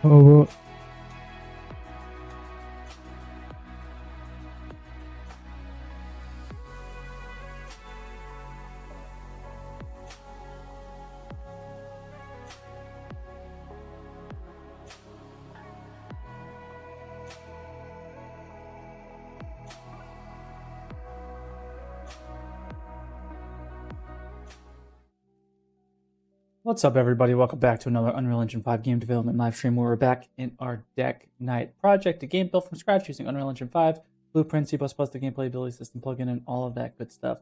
Oh, What's up, everybody? Welcome back to another Unreal Engine 5 game development live stream where we're back in our Deck Knight project, a game built from scratch using Unreal Engine 5, Blueprint, C++, the gameplay ability system plugin, and all of that good stuff.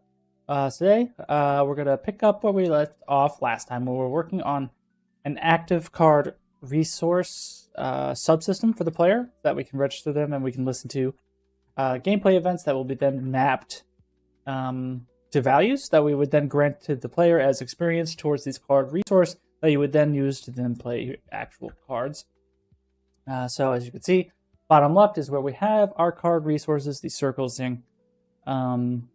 Today, we're going to pick up where we left off last time, where we're working on an Active Card Resource Subsystem for the player that we can register them and we can listen to gameplay events that will be then mapped to values that we would then grant to the player as experience towards these card resource that you would then use to then play actual cards. So as you can see, bottom left is where we have our card resources, these circles thing. And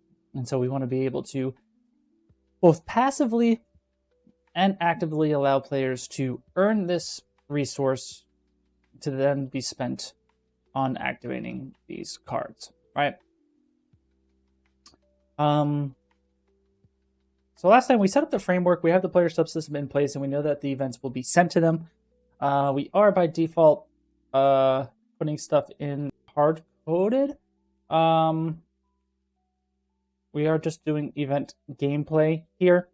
so we want to be able to both passively and actively allow players to earn this resource to then be spent on activating these cards, right? So last time we set up the framework, we have the player subsystem in place, and we know that the events will be sent to them. We are by default putting stuff in hard-coded. We are just doing event gameplay here,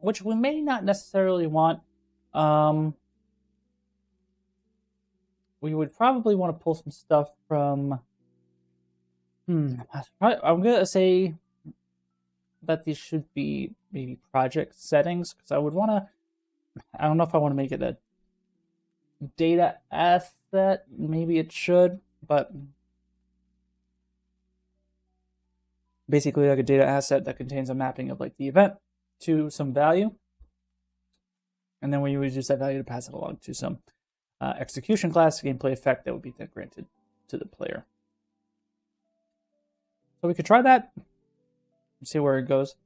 which we may not necessarily want. We would probably want to pull some stuff from... I'm going to say that these should be maybe project settings, because I would want to, I don't know if I want to make it a data asset. Maybe it should, but basically like a data asset that contains a mapping of like the event to some value. And then we would use that value to pass it along to some execution class gameplay effect that would be then granted to the player. So we could try that, see where it goes,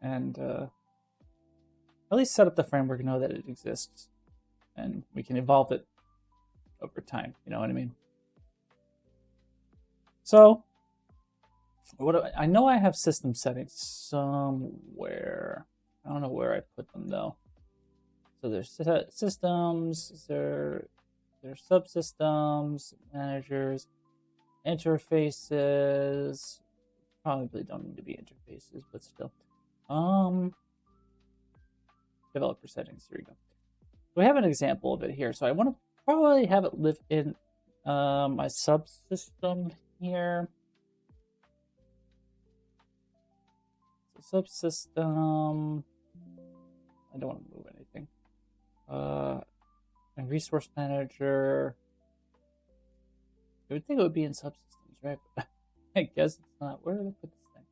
and at least set up the framework, know that it exists, and we can evolve it over time. You know what I mean? So, I know I have system settings somewhere. I don't know where I put them though. So there's systems, there's subsystems, managers, interfaces. Probably don't need to be interfaces, but still. Developer settings, here we go. We have an example of it here. So I want to probably have it live in my subsystem here. So subsystem, I don't want to move anything. And resource manager, I would think it would be in subsystems, right? But I guess it's not. Where did I put this thing?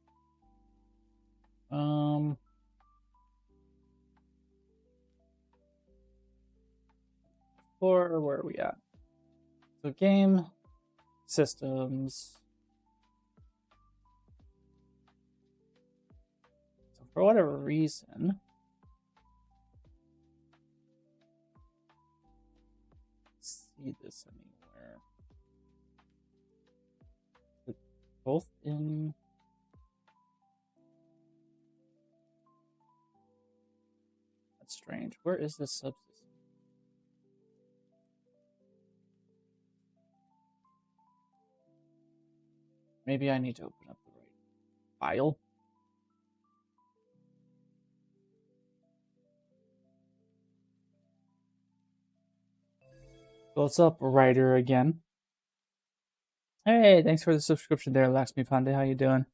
Where are we at? So game, systems. So for whatever reason, see this anywhere. Both in that's strange. Where is this subsystem? Maybe I need to open up the right file. So what's up, writer again? Hey, thanks for the subscription there, Laxmi Pandey. How you doing?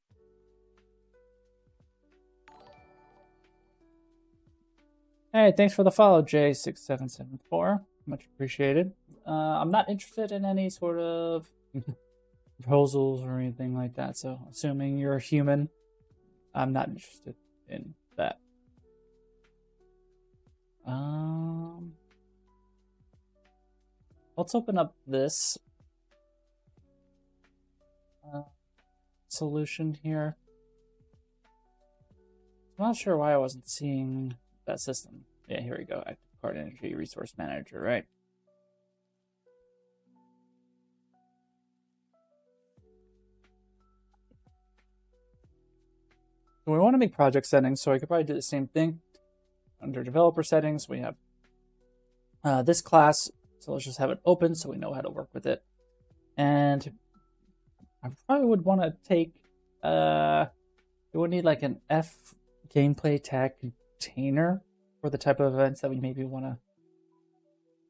Hey, thanks for the follow, J6774. Much appreciated. I'm not interested in any sort of proposals or anything like that, so assuming you're a human, I'm not interested in that. Let's open up this solution here. I'm not sure why I wasn't seeing that system. Yeah, here we go. Active Card Energy Resource Manager, right? So we want to make project settings, so I could probably do the same thing. Under developer settings, we have this class, so let's just have it open so we know how to work with it. And I probably would want to take, we would need like an F gameplay tag container for the type of events that we maybe want to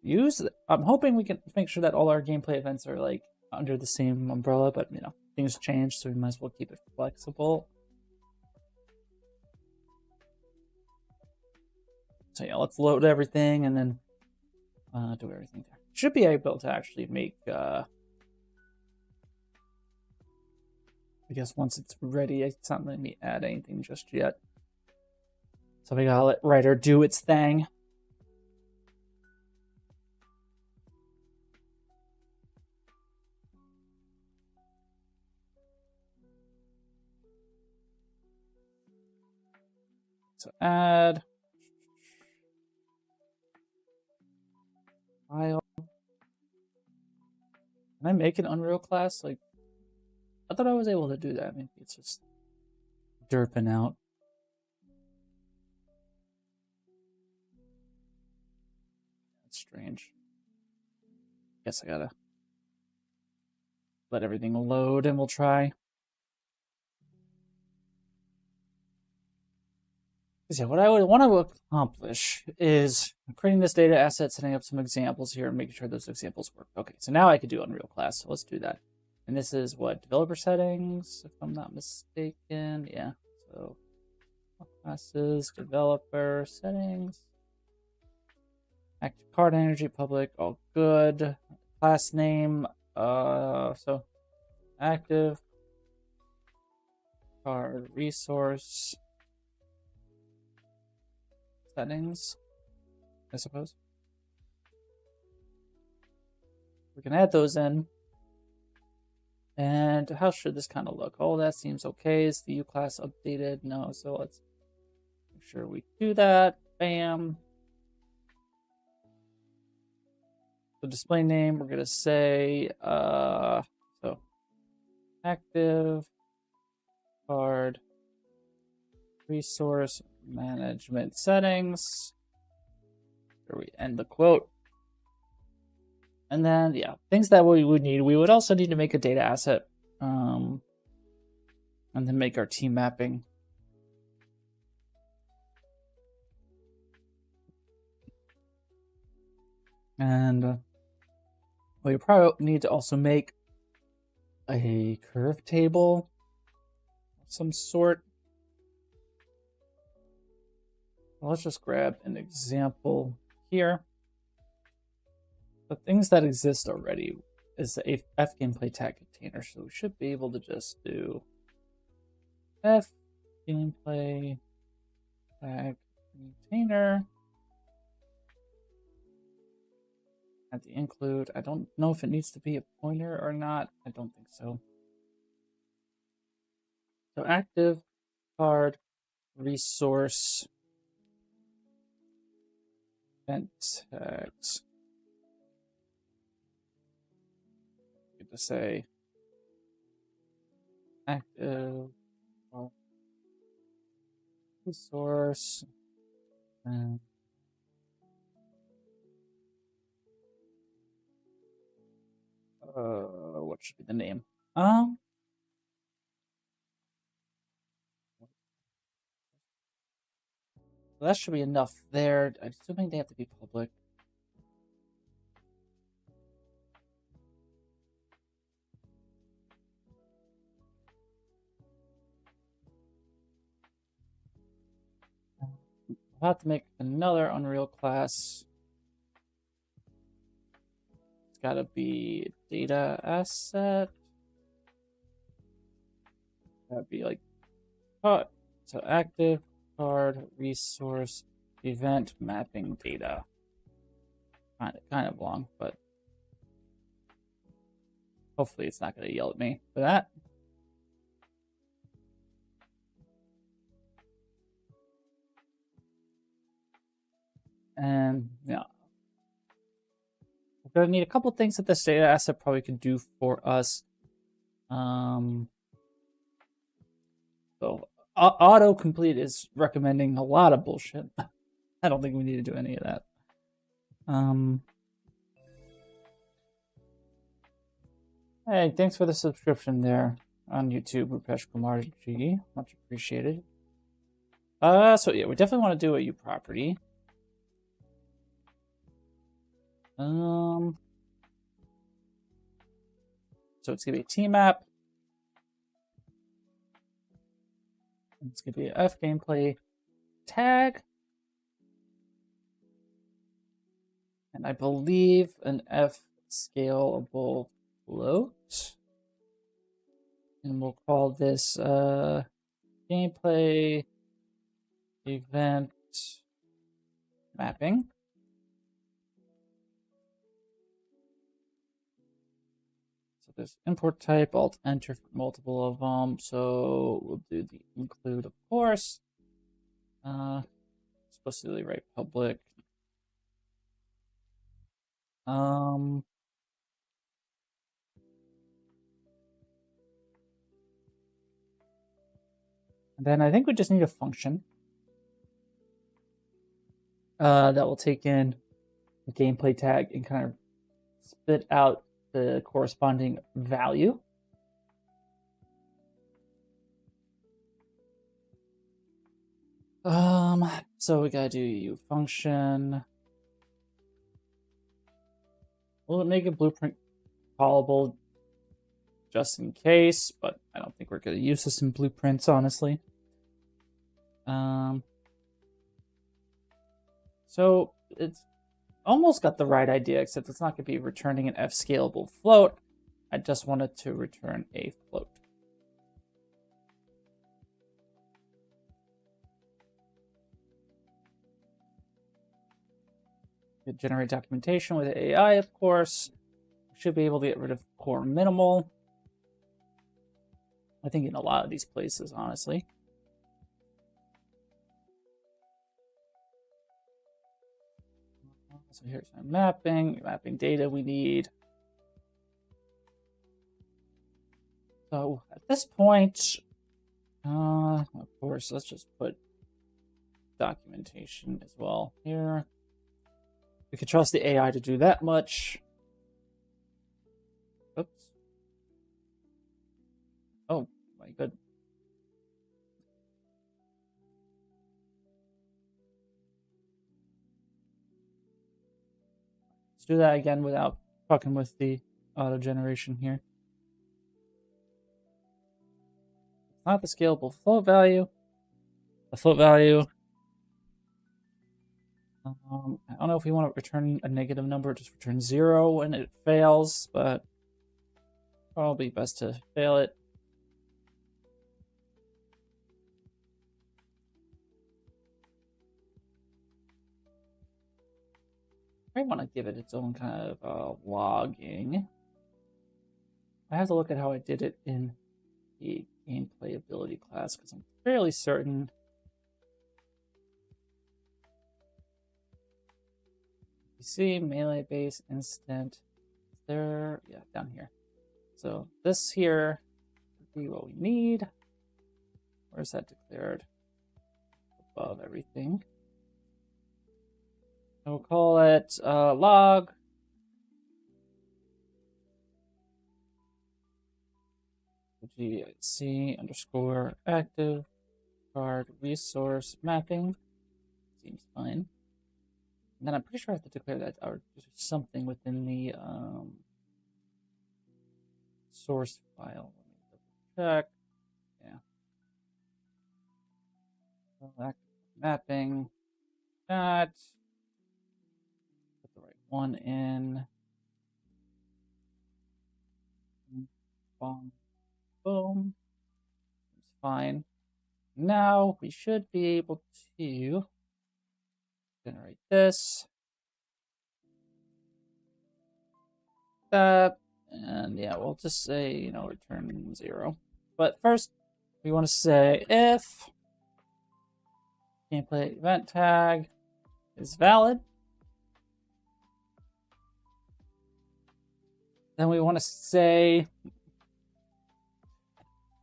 use. I'm hoping we can make sure that all our gameplay events are like under the same umbrella, but you know, things change, so we might as well keep it flexible. So yeah, let's load everything and then do everything there. Should be able to actually make, I guess once it's ready, it's not letting me add anything just yet. So we gotta let writer do its thing. So add file. Can I make an Unreal class? Like, I thought I was able to do that. Maybe it's just derping out. That's strange. Guess I gotta let everything load and we'll try. Because yeah, what I would want to accomplish is creating this data asset, setting up some examples here, and making sure those examples work. Okay, so now I could do Unreal class, so let's do that. And this is what, developer settings, if I'm not mistaken. Yeah, so classes, developer settings, active card energy, public, all good. Class name, so active card resource settings, I suppose. We can add those in. And how should this kind of look? Oh, that seems okay. Is the U class updated? No, so let's make sure we do that. Bam. The display name, we're gonna say so active card resource management settings. Here we end the quote. And then, yeah, things that we would need. We would also need to make a data asset, and then make our team mapping. And we probably need to also make a curve table of some sort. Well, let's just grab an example here. The things that exist already is a F gameplay tag container, so we should be able to just do F gameplay tag container. At the include, I don't know if it needs to be a pointer or not. I don't think so. So active card resource event tags. To say active resource and what should be the name? That should be enough there. I'm assuming they have to be public. I'll have to make another Unreal class. It's gotta be data asset. That'd be like, so active card resource event mapping data. Kind of long, but hopefully it's not gonna yell at me for that. And yeah, we're gonna need a couple things that this data asset probably could do for us. So autocomplete is recommending a lot of bullshit. I don't think we need to do any of that. Hey, thanks for the subscription there on YouTube, Rupesh Kumar G. Much appreciated. So yeah, we definitely want to do a U property. So it's gonna be a T map. It's gonna be a F gameplay tag. And I believe an F scalable float. And we'll call this gameplay event mapping. So there's import type, alt enter multiple of them. So we'll do the include, of course. Explicitly write public. And then I think we just need a function that will take in a gameplay tag and kind of spit out the corresponding value. So we gotta do U function. We'll make a blueprint callable just in case, but I don't think we're gonna use this in blueprints, honestly. So it's almost got the right idea, except it's not gonna be returning an F scalable float. I just wanted to return a float. Generate documentation with AI, of course. We should be able to get rid of core minimal. I think in a lot of these places, honestly. So here's my mapping data we need. So at this point, of course, let's just put documentation as well here. We can trust the AI to do that much. Oops. Oh my god. Let's do that again without fucking with the auto generation here. It's not the scalable float value. The float value. I don't know if we want to return a negative number, just return 0 when it fails, but probably best to fail it. I want to give it its own kind of logging. I have to look at how I did it in the gameplay ability class because I'm fairly certain. You see, melee base instant. There, yeah, down here. So this here would be what we need. Where's that declared? Above everything. And we'll call it log. GC underscore active card resource mapping. Seems fine. And then I'm pretty sure I have to declare that or something within the source file. Let me double check. Yeah. Active mapping. That. Put the right one in. Boom. Boom. It's fine. Now we should be able to generate this. That. And yeah, we'll just say, return 0. But first, we want to say if gameplay event tag is valid. Then we want to say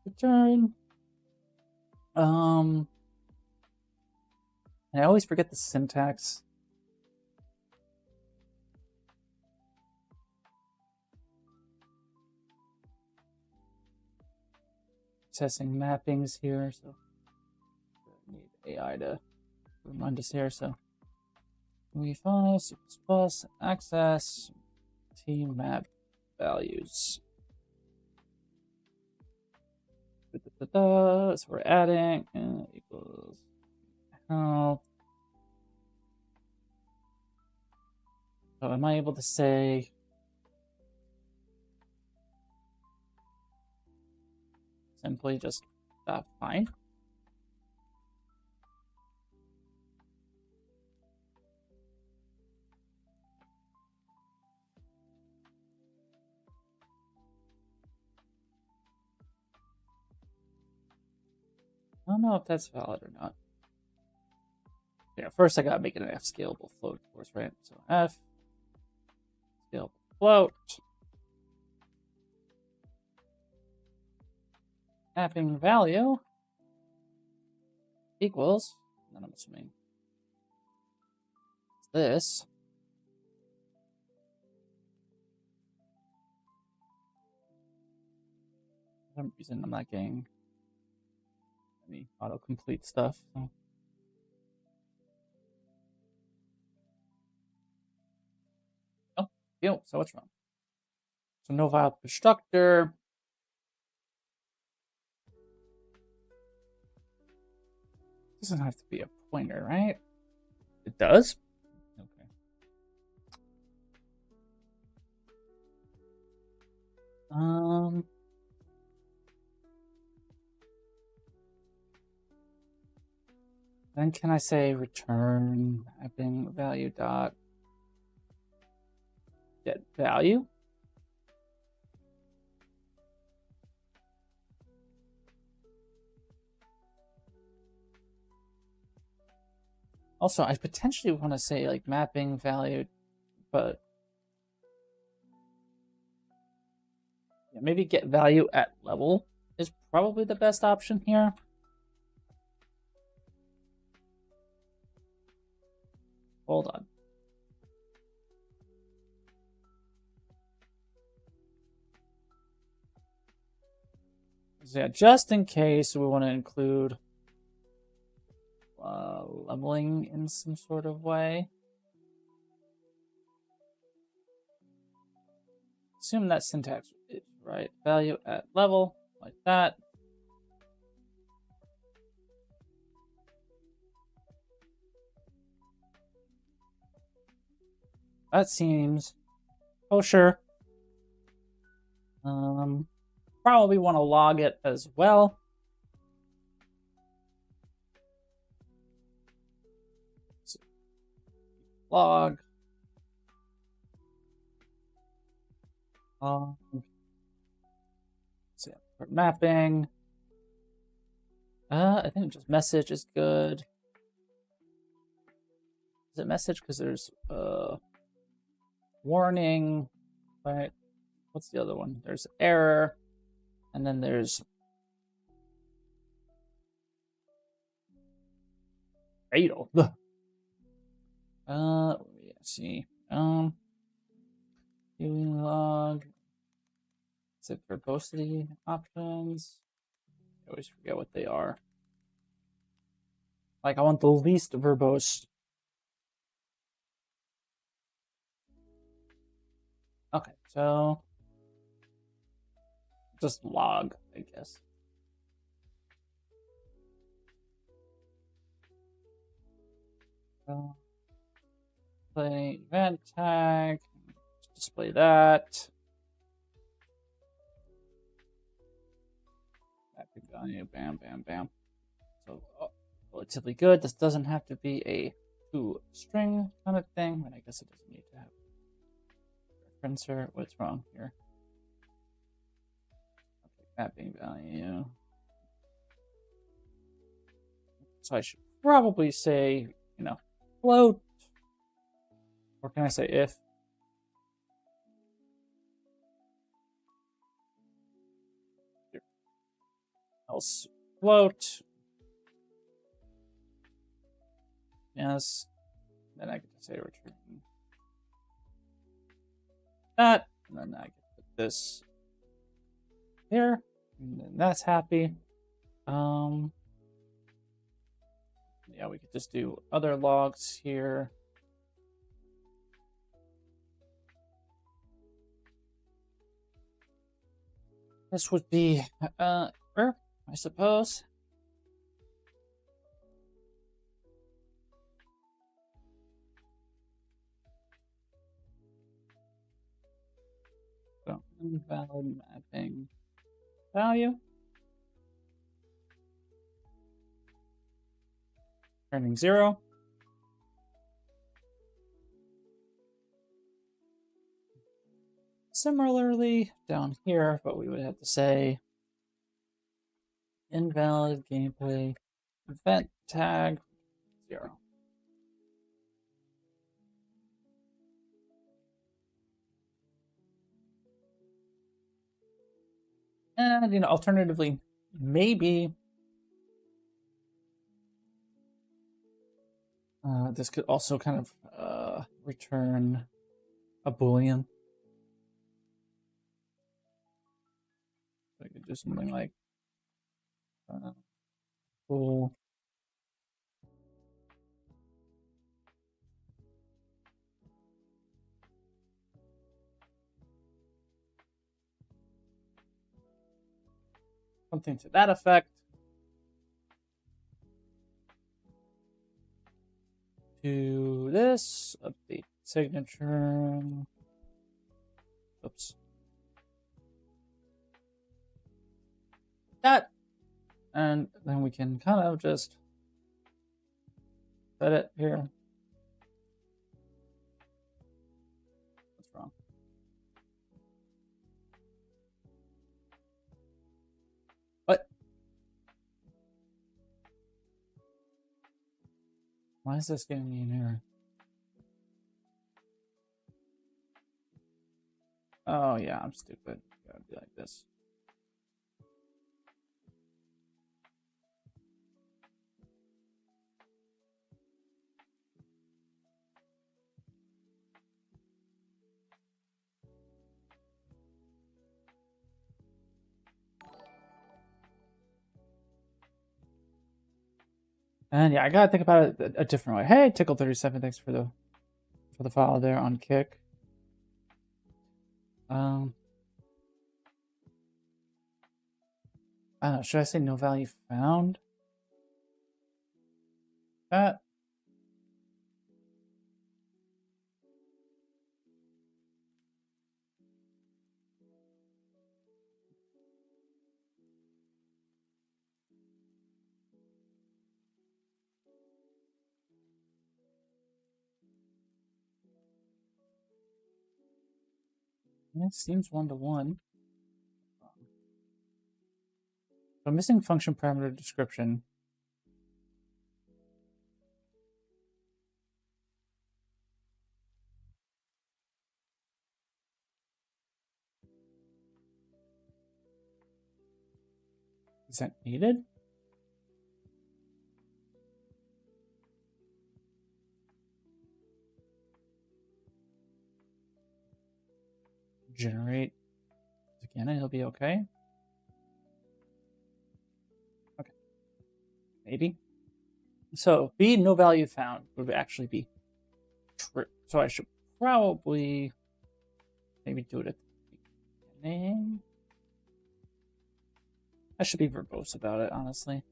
return. And I always forget the syntax. Accessing mappings here, so I need AI to remind us here. So we5 C++ access t map values. So we're adding equals help. So am I able to say simply just fine? I don't know if that's valid or not. Yeah, first I gotta make it an F scalable float, of course, right? So F scalable float. Mapping value equals, then I'm assuming it's this. For some reason I'm not getting any autocomplete stuff. So. Oh, ew, so what's wrong? So no viable constructor. Doesn't have to be a pointer, right? It does? Okay. Then can I say return mapping value dot get value? Also, I potentially want to say like mapping value, but yeah, maybe get value at level is probably the best option here. Hold on. So yeah, just in case we want to include leveling in some sort of way. Assume that syntax is right. Value at level, like that. That seems kosher. Probably want to log it as well. So, log. So yeah, for mapping. I think just message is good. Is it message? Because there's warning, right? What's the other one? There's error, and then there's fatal. Let me see. Viewing log. Is it verbosity options? I always forget what they are. Like I want the least verbose. Okay, so just log, I guess. Play event tag. Display that. Mapping value, bam, bam, bam. So relatively good. This doesn't have to be a to-string kind of thing, but I guess it doesn't need to have referencer. What's wrong here? Okay, mapping value. So I should probably say, float Or can I say if? Else float. Yes. Then I get to say return that. And then I get to put this here. And then that's happy. Yeah, we could just do other logs here. This would be error, I suppose. So invalid mapping value. Turning 0. Similarly, down here, but we would have to say invalid gameplay event tag 0. And, alternatively, maybe this could also kind of return a Boolean. So I could do something like bool. Something to that effect. To this, update signature. Oops. That. And then we can kind of just set it here. What's wrong? What? Why is this giving me an error? Oh yeah, I'm stupid. Gotta be like this. And yeah, I gotta think about it a different way. Hey, Tickle37, thanks for the follow there on Kick. I don't know, should I say no value found? That. It seems 1-to-1. So missing function parameter description. Is that needed? Generate again and it'll be okay. Okay. Maybe. So B, no value found, would actually be true. So I should probably maybe do it at the beginning. I should be verbose about it, honestly.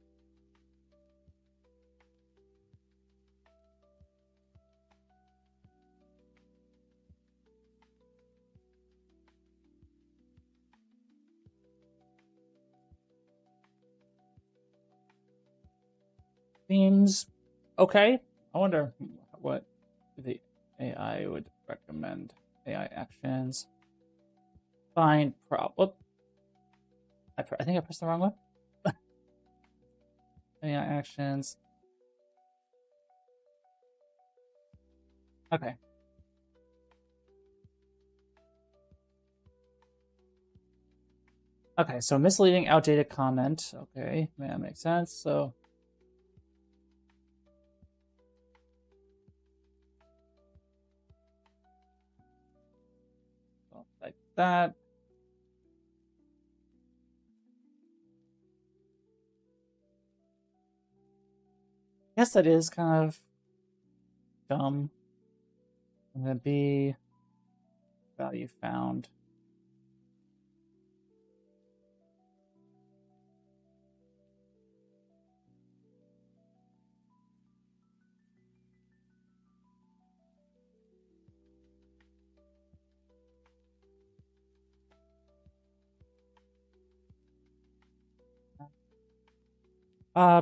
Seems okay. I wonder what the AI would recommend. AI actions. Find problem. I think I pressed the wrong one. AI actions. Okay. Okay, so misleading, outdated comment. Okay, that makes sense. So like that. I guess that is kind of dumb. And then B, value found.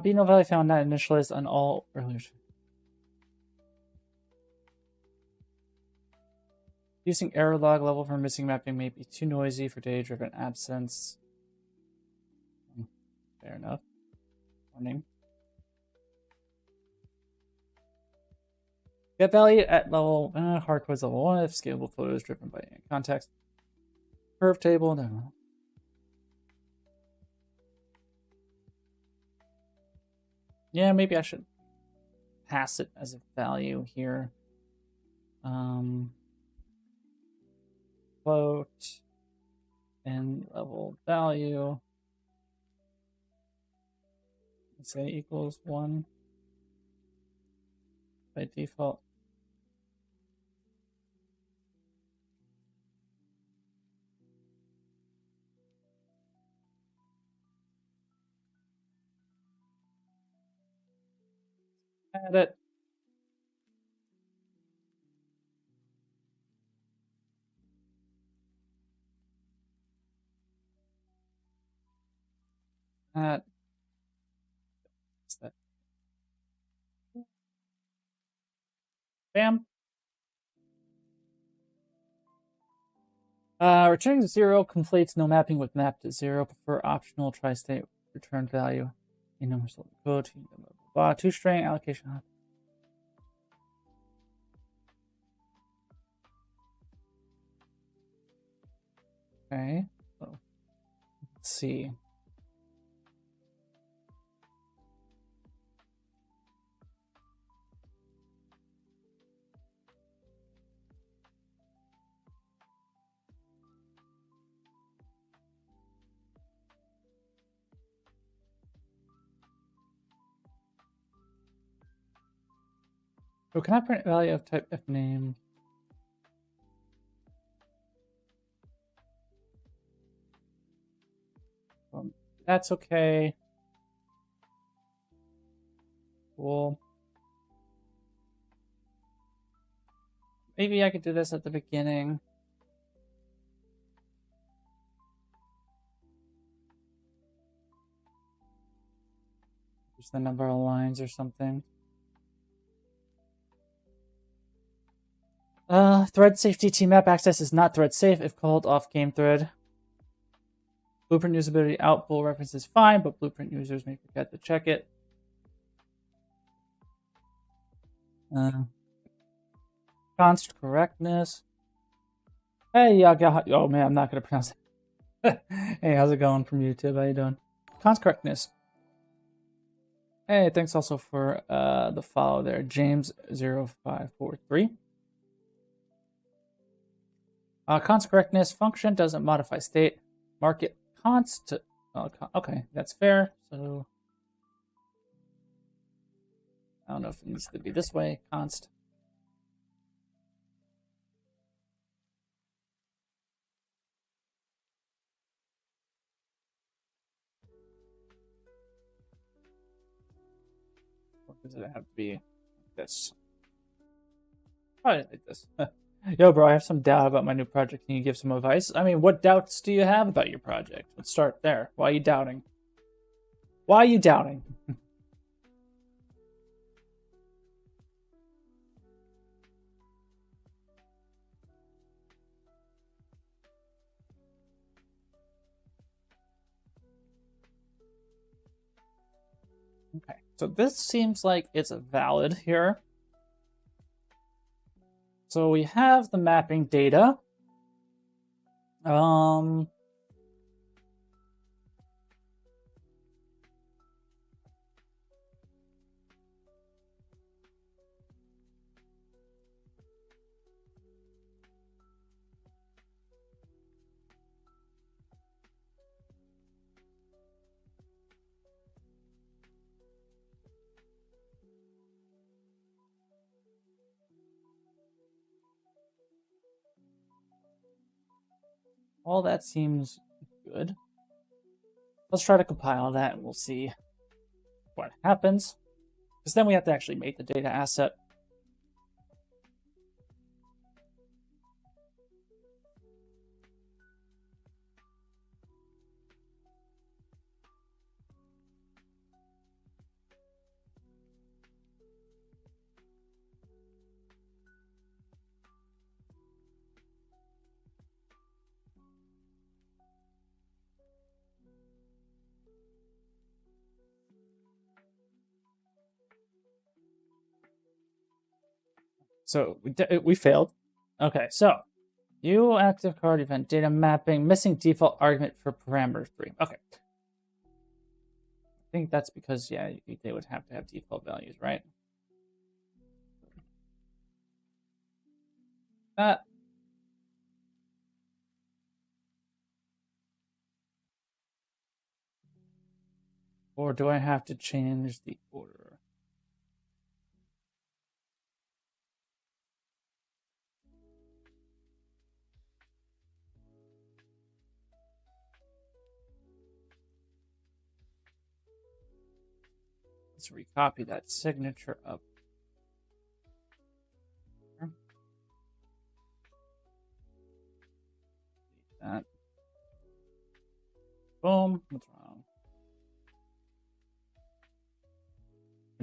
B, no value found, not initialized on all earlier. Using error log level for missing mapping may be too noisy for data-driven absence. Fair enough. Warning. Get value at level hard codes level 1 if scalable photos driven by context. Curve table, no. Yeah, maybe I should pass it as a value here. Float and level value. Let's say equals 1 by default. Add it. That. What's that? Bam. Returning to 0 conflates no mapping with map to 0. Prefer optional tri-state return value in numbers code. Two-string allocation. Okay. So, let's see. So can I print value of type F name? That's okay. Cool. Maybe I could do this at the beginning. Just the number of lines or something. Thread safety team map access is not thread safe if called off game thread. Blueprint usability out bool reference is fine, but blueprint users may forget to check it. Const correctness. Hey, oh man, I'm not gonna pronounce it. Hey, how's it going from YouTube? How you doing? Const correctness. Hey, thanks also for the follow there, James0543. Const correctness function doesn't modify state. Mark it const. Okay, that's fair. So I don't know if it needs to be this way. Const. Or does it have to be like this? Probably like this. Yo, bro, I have some doubt about my new project. Can you give some advice? I mean, what doubts do you have about your project? Let's start there. Why are you doubting? Why are you doubting? Okay, so this seems like it's valid here. So we have the mapping data. all that seems good. Let's try to compile that and we'll see what happens. Because then we have to actually make the data asset. So we failed. Okay, so you active card event data mapping missing default argument for parameter 3. Okay, I think that's because they would have to have default values, right? Or do I have to change the order? Let's recopy that signature up. That. Boom. What's wrong?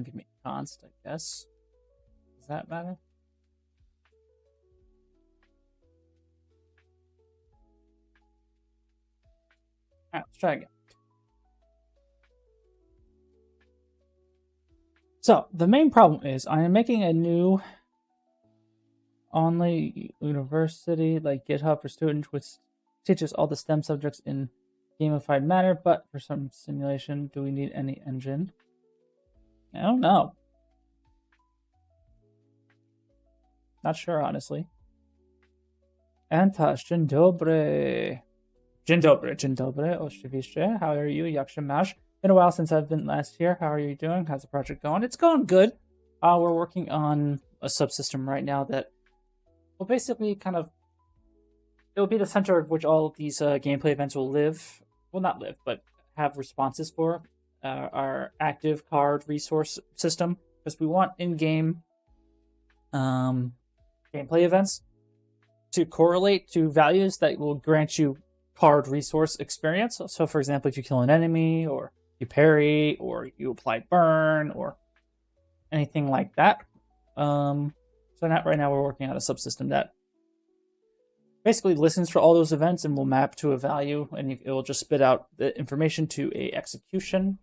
Give me const, I guess. Does that matter? Alright, let's try again. So the main problem is I am making a new online university like GitHub for students, which teaches all the STEM subjects in gamified manner, but for some simulation, do we need any engine? I don't know. Not sure, honestly. Antash, dzień dobry. Dzień dobry, dzień dobry, oczywiście. How are you, jak się masz? Been a while since I've been last here. How are you doing? How's the project going? It's going good. We're working on a subsystem right now that will basically kind of... It will be the center of which all of these gameplay events will live. Well, not live, but have responses for. Our Active Card Resource System. Because we want in-game gameplay events to correlate to values that will grant you card resource experience. So, for example, if you kill an enemy, or you parry, or you apply burn, or anything like that. So right now we're working on a subsystem that basically listens for all those events and will map to a value, and it will just spit out the information to a execution.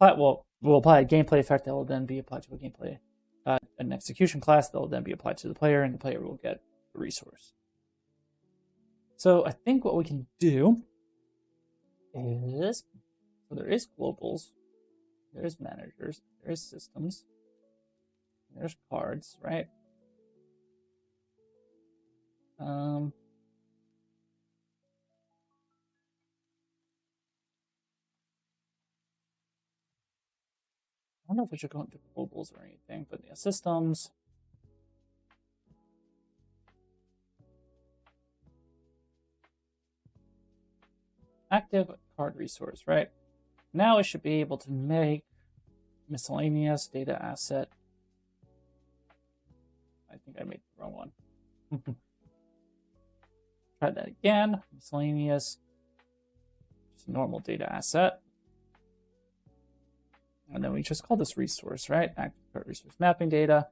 We'll apply a gameplay effect that will then be applied to a gameplay, an execution class that will then be applied to the player, and the player will get a resource. So I think what we can do is, so there is globals, there's managers, there's systems, there's cards, right? I don't know if we should go into globals or anything, but yeah, systems. Active card resource, right? Now I should be able to make miscellaneous data asset. I think I made the wrong one. Try that again. Miscellaneous, just normal data asset. And then we just call this resource, right? Active card resource mapping data.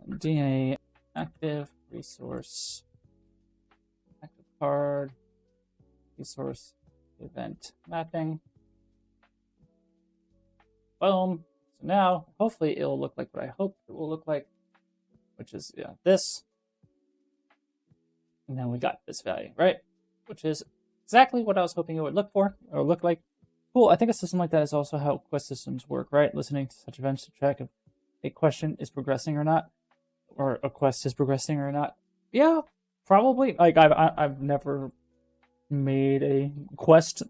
And DA active resource, active card resource event mapping. Boom. So now, hopefully it'll look like what I hope it will look like, which is this. And then we got this value, right? Which is exactly what I was hoping it would look for, or look like. Cool. I think a system like that is also how quest systems work, right? Listening to such events to track if a question is progressing or not, or a quest is progressing or not. Yeah, probably. Like I've never made a quest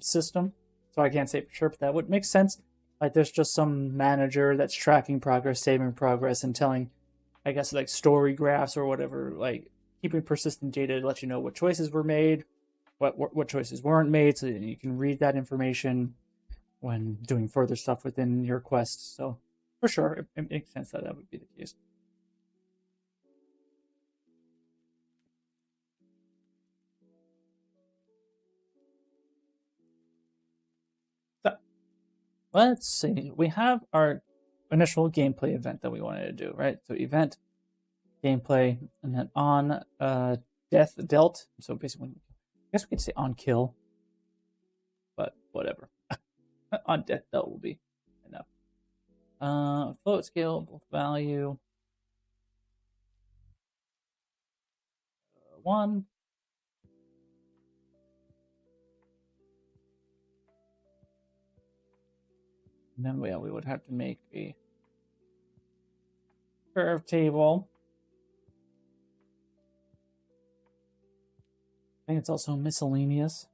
system, so I can't say for sure, but that would make sense. Like there's just some manager that's tracking progress, saving progress, and telling, I guess, like story graphs or whatever, like keeping persistent data to let you know what choices were made, what choices weren't made, so that you can read that information when doing further stuff within your quest. So for sure, it makes sense that that would be the case. So let's see. We have our initial gameplay event that we wanted to do, right? So event, gameplay, and then on death dealt. So basically, I guess we could say on kill, but whatever. On death dealt will be enough. Float scale, both value 1. And then we would have to make a curve table. I think it's also miscellaneous.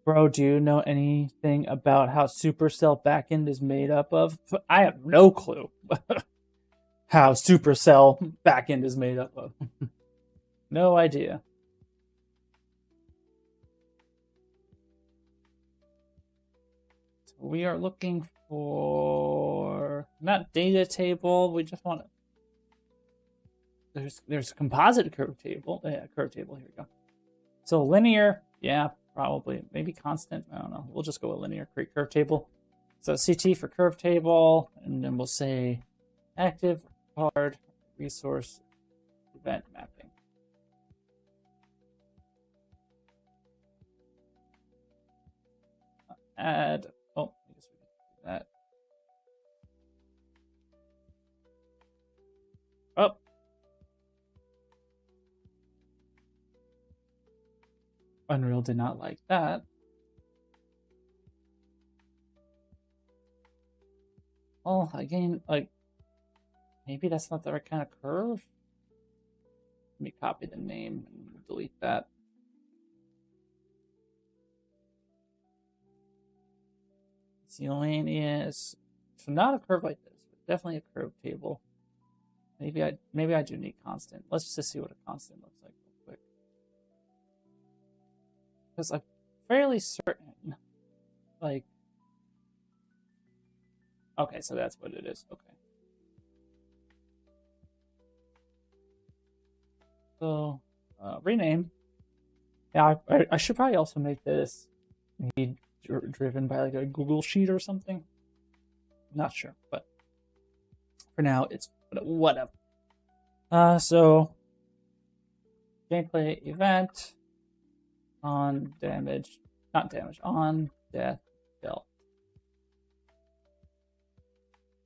Bro, do you know anything about how Supercell backend is made up of? I have no clue how Supercell backend is made up of. No idea. So we are looking for not data table. We just want to. There's a composite curve table. Yeah, curve table. Here we go. So linear, yeah, probably. Maybe constant. I don't know. We'll just go with linear. Create curve table. So CT for curve table, and then we'll say active card resource event mapping. Add. Oh, I guess we can do that. Oh. Unreal did not like that. Oh, again, like, maybe that's not the right kind of curve. Let me copy the name and delete that. Miscellaneous. So not a curve like this, but definitely a curve table. Maybe I do need constant. Let's just see what a constant looks like real quick. Because I'm fairly certain, like, okay, so that's what it is. Okay. So, rename. Yeah, I should probably also make this maybe driven by like a Google Sheet or something. Not sure, but for now, it's whatever. So gameplay event on damage, not damage, on death dealt.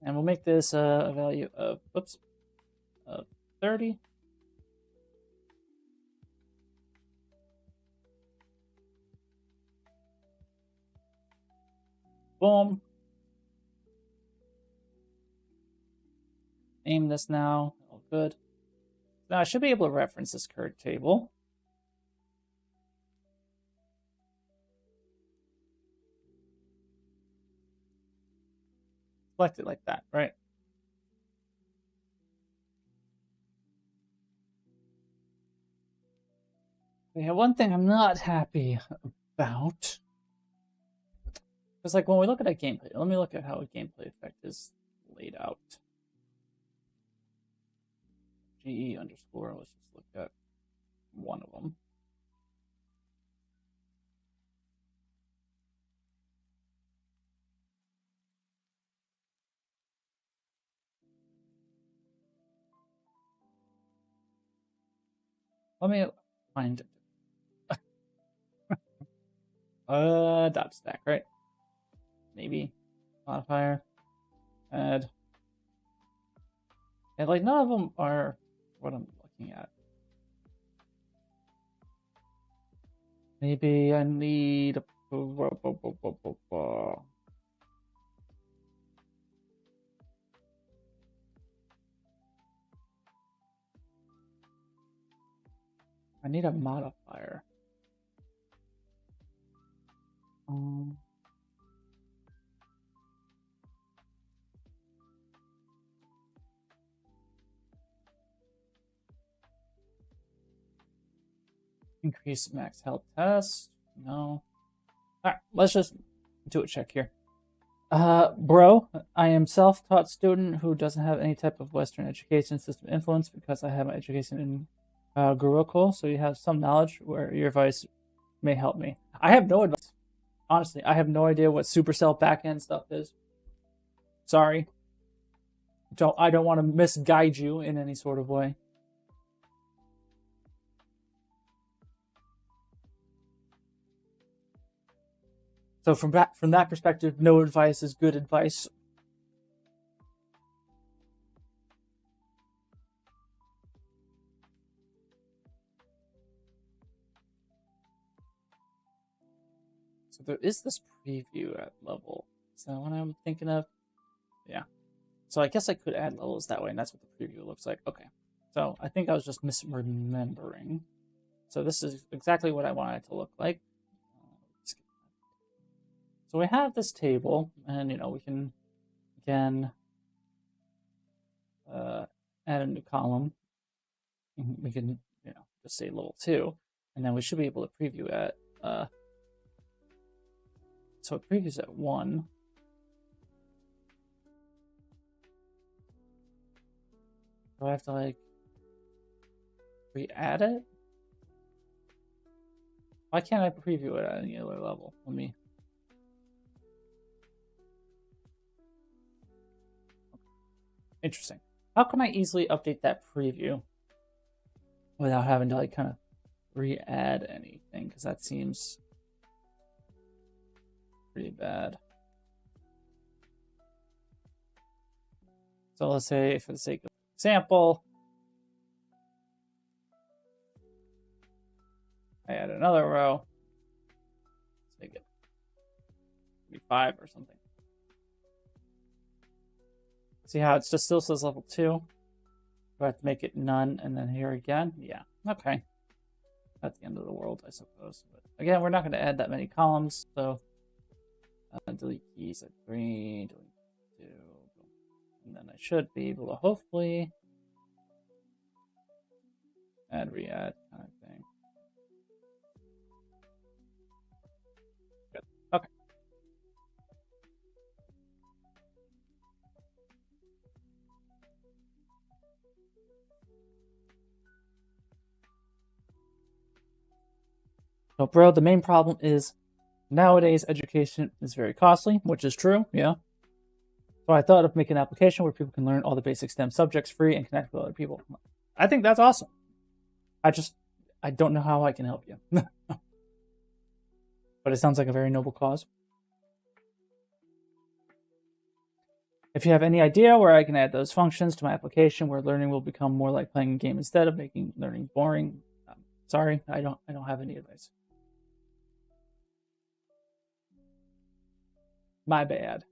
And we'll make this a value of, of 30. Boom. Name this now. All good. Now I should be able to reference this curve table. Select it like that, right? We have one thing I'm not happy about. Because like when we look at a gameplay, let me look at how a gameplay effect is laid out. GE underscore, let's just look at one of them. Let me find it. Dot stack, right? Maybe modifier, add. And like none of them are what I'm looking at. Maybe I need I need a modifier. Increase max health test. No. Alright, let's just do a check here. Bro, I am self-taught student who doesn't have any type of Western education system influence because I have my education in Gurukul, so you have some knowledge where your advice may help me. I have no advice. Honestly, I have no idea what Supercell backend stuff is. Sorry. I don't want to misguide you in any sort of way. So from that perspective, no advice is good advice. So there is this preview at level. Is that what I'm thinking of? Yeah. So I guess I could add levels that way, and that's what the preview looks like. Okay. So I think I was just misremembering. So this is exactly what I want it to look like. So we have this table, and we can again add a new column. We can just say level 2, and then we should be able to preview at so it previews at 1. Do I have to like re-add it? Why can't I preview it at any other level? Let me. Interesting. How can I easily update that preview without having to like kind of re-add anything? Because that seems pretty bad. So let's say, for the sake of example, I add another row. Let's make it maybe 5 or something. See how it just still says level 2? Do I have to make it none and then here again? Yeah, okay. That's the end of the world, I suppose. But again, we're not going to add that many columns, so delete keys at 3, delete 2, and then I should be able to hopefully add, re-add kind of thing. Good. Okay. So, bro, the main problem is nowadays education is very costly, which is true, yeah. So I thought of making an application where people can learn all the basic STEM subjects free and connect with other people. I think that's awesome. I don't know how I can help you. But it sounds like a very noble cause. If you have any idea where I can add those functions to my application where learning will become more like playing a game instead of making learning boring, sorry, I don't have any advice. My bad.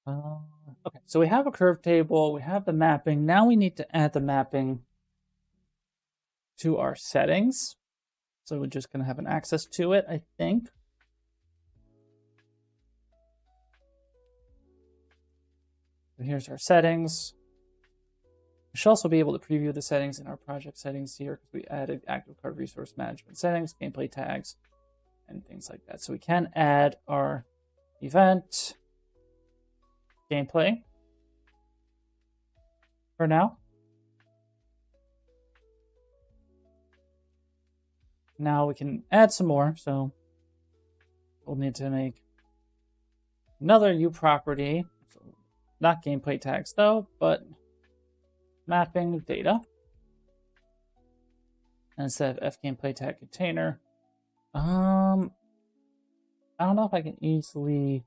Okay, so we have a curve table, we have the mapping. Now we need to add the mapping to our settings. So we're just going to have an access to it, I think. And here's our settings. We should also be able to preview the settings in our project settings here because we added Active Card Resource Management settings, gameplay tags, and things like that. So we can add our event gameplay for now. Now we can add some more. So we'll need to make another U property, so not gameplay tags though, but mapping data. And instead of F gameplay tag container, I don't know if I can easily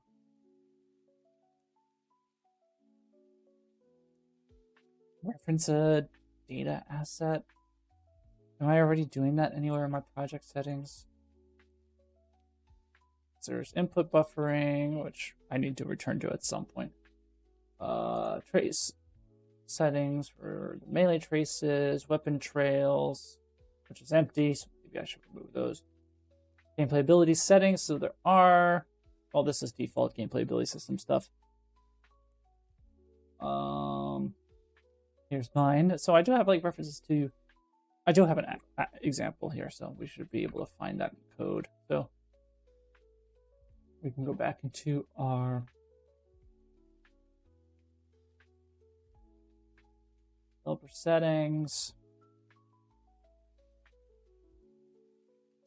reference a data asset. Am I already doing that anywhere in my project settings? So there's input buffering, which I need to return to at some point. Trace settings for the melee traces, weapon trails, which is empty, so maybe I should remove those. Gameplay ability settings, so there are, well, this is default gameplay ability system stuff. Here's mine. So I do have like references to. I do have an example here, so we should be able to find that code. So we can go back into our developer settings.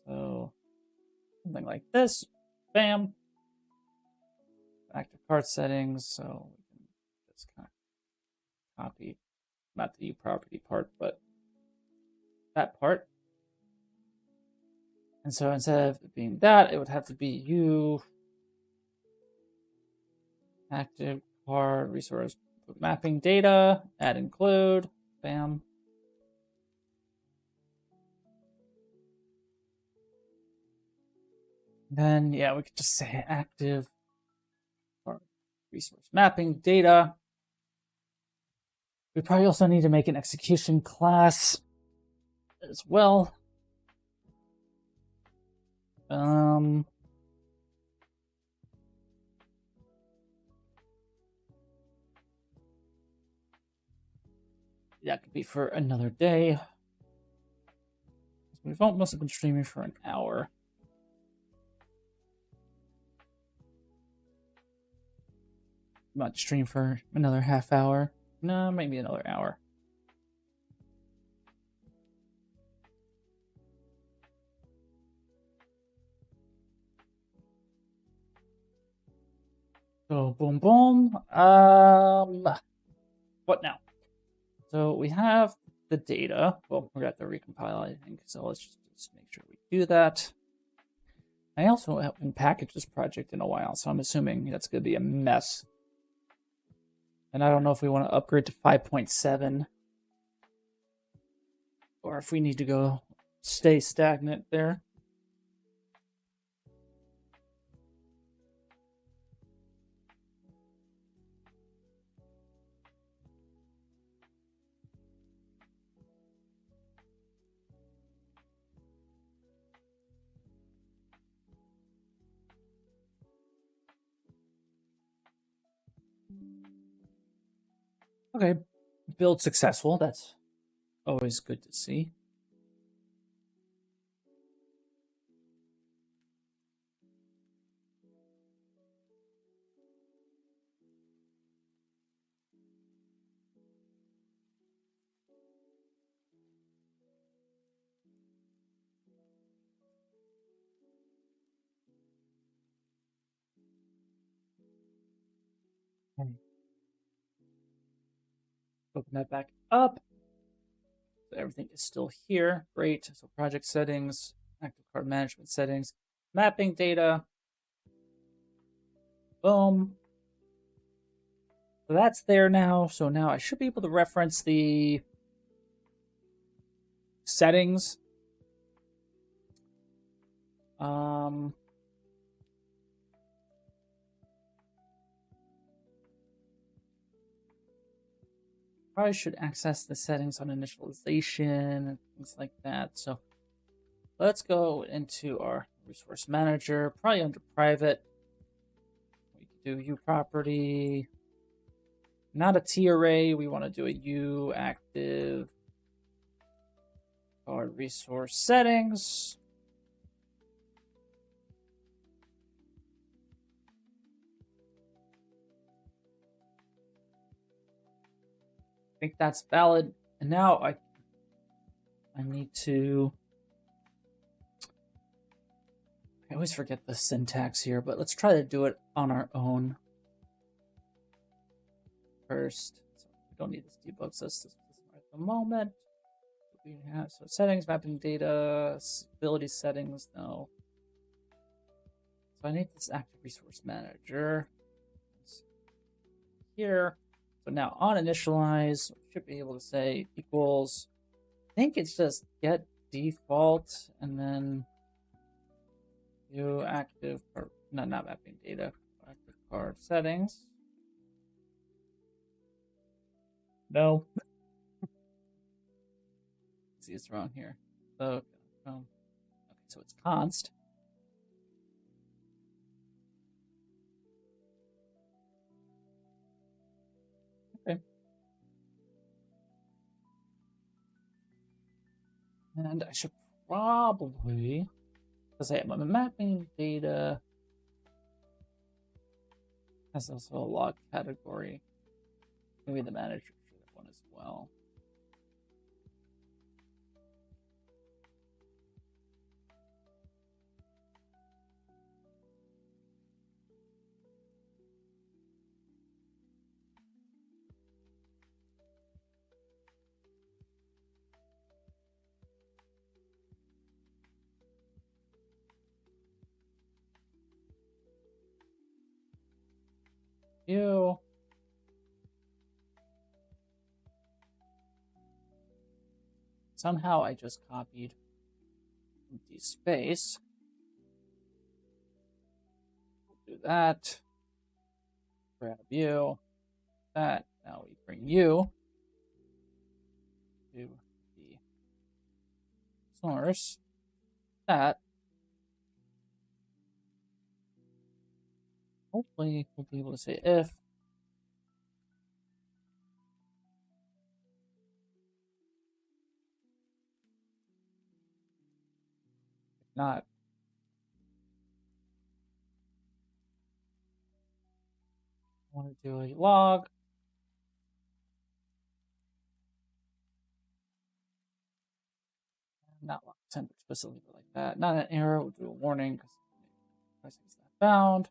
So something like this. Bam. Active card settings. So we can just kind of copy, not the property part, but that part. And so instead of it being that, it would have to be U active card resource mapping data, add include, bam. Then yeah, we could just say active card resource mapping data. We probably also need to make an execution class as well. That could be for another day. We've almost been streaming for an hour. Might stream for another half hour. No, maybe another hour. So boom, boom. What now? So we have the data. Well, we're going to have to recompile, I think. So let's just make sure we do that. I also haven't packaged this project in a while, so I'm assuming that's going to be a mess. And I don't know if we want to upgrade to 5.7 or if we need to go stay stagnant there. Okay, build successful. That's always good to see. Open that back up. So everything is still here. Great. So project settings, active card management settings, mapping data. Boom. So that's there now. So now I should be able to reference the settings. Probably should access the settings on initialization and things like that. So let's go into our resource manager, probably under private. We can do U property, not a T array. We want to do a U active card resource settings. I think that's valid. And now I need to. I always forget the syntax here, but let's try to do it on our own first. So we don't need this debug system at the moment. We have so settings, mapping data, ability settings. No. So I need this active resource manager here. So now on initialize, we should be able to say equals. I think it's just get default and then do active, or no, not mapping data, active card settings. No. See, it's wrong here. So, okay, so it's const. Okay. And I should probably, because I have my mapping data, has also a log category. Maybe the manager should have one as well. You. Somehow I just copied empty space. Do that. Grab you. That. Now we bring you to the source. That. Hopefully we'll be able to say if. If not, I want to do a log. Not log send explicitly like that. Not an error. We'll do a warning because pressing is not found.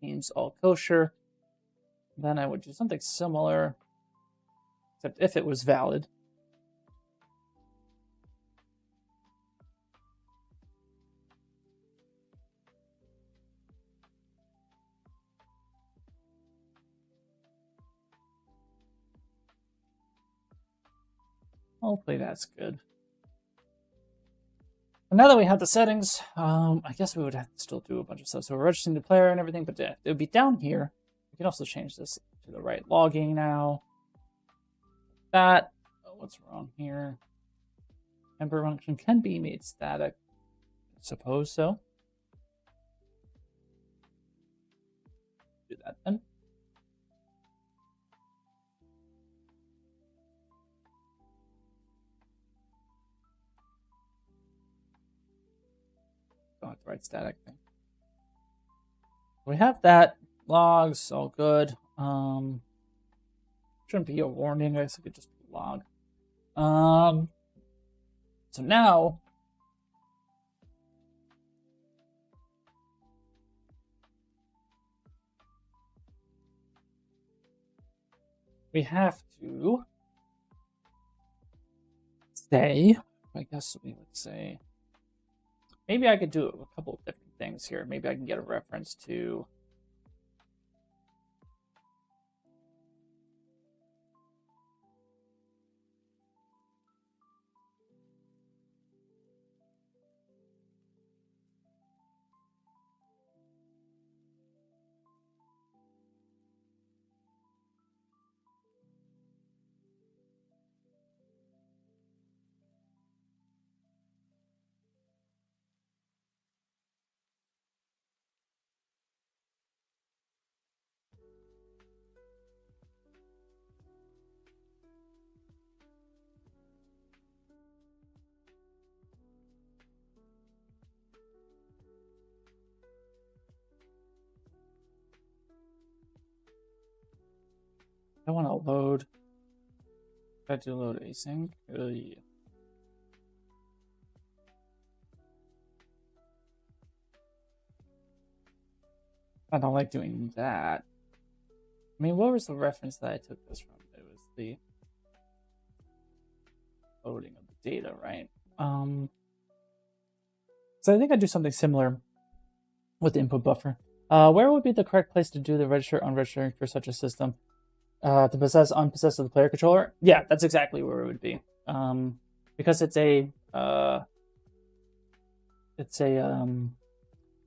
Means all kosher. Then I would do something similar, except if it was valid. Hopefully that's good. And now that we have the settings, I guess we would have to still do a bunch of stuff. So we're registering the player and everything, but it would be down here. We can also change this to the right logging now. That, oh, what's wrong here? Member function can be made static. I suppose so. Do that then. Don't have to write static thing. We have that. Logs, all good. Shouldn't be a warning. I guess it could just be log. So now we have to say, I guess we would say, maybe I could do a couple of different things here. Maybe I can get a reference to I want to load. I do load async. Yeah. I don't like doing that. I mean, what was the reference that I took this from? It was the loading of the data, right? So I think I'd do something similar with the input buffer. Where would be the correct place to do the register unregistering for such a system? To possess unpossessed of the player controller? Yeah, that's exactly where it would be. Because it's a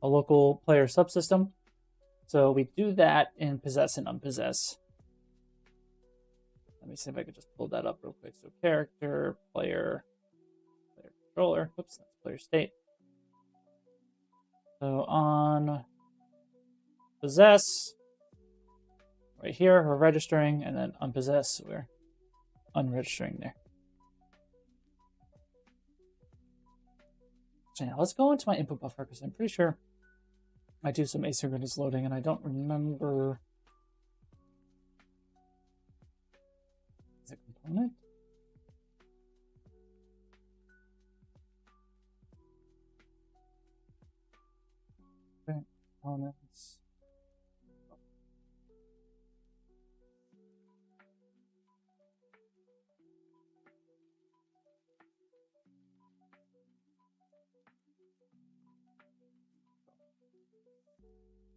local player subsystem. So we do that in possess and unpossess. Let me see if I could just pull that up real quick. So character, player controller. Whoops, that's player state. So on possess, right here, we're registering, and then unpossess, we're unregistering there. So yeah, let's go into my input buffer because I'm pretty sure I do some asynchronous loading and I don't remember. Is it component? Components.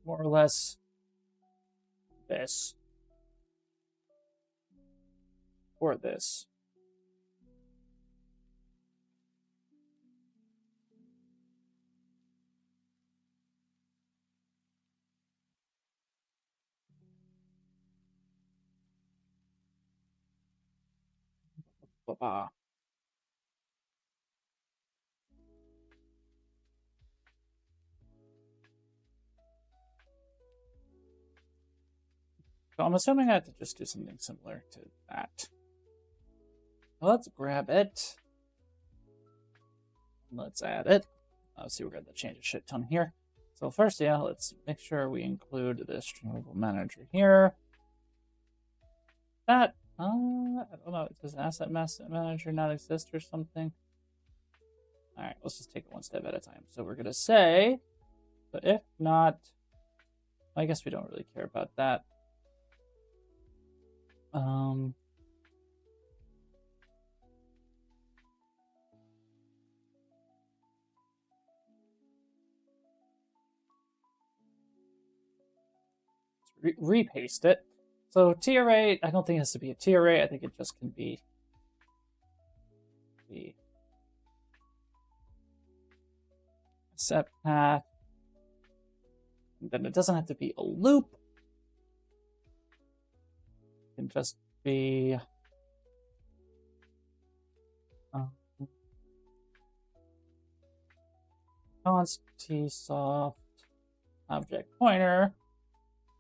More or less this or this. Blah. So I'm assuming I have to just do something similar to that. Let's grab it. Let's add it. Let's see, we're going to change a shit ton here. So first, yeah, let's make sure we include the streamable manager here. That, I don't know, does asset manager not exist or something? All right, let's just take it one step at a time. So we're going to say, but if not, I guess we don't really care about that. Repaste it. So tier 8, I don't think it has to be a tier 8. I think it just can be the set path. And then it doesn't have to be a loop. It can just be const tsoft object pointer.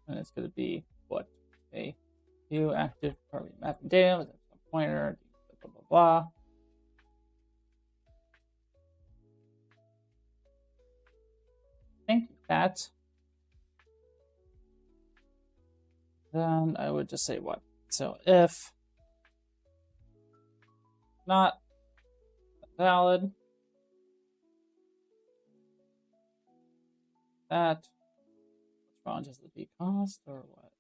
And it's going to be what? A new active card mapping data with a pointer, blah, blah, blah. I think that. Then I would just say what? So if not valid, that. Wrong, just the B cost or what?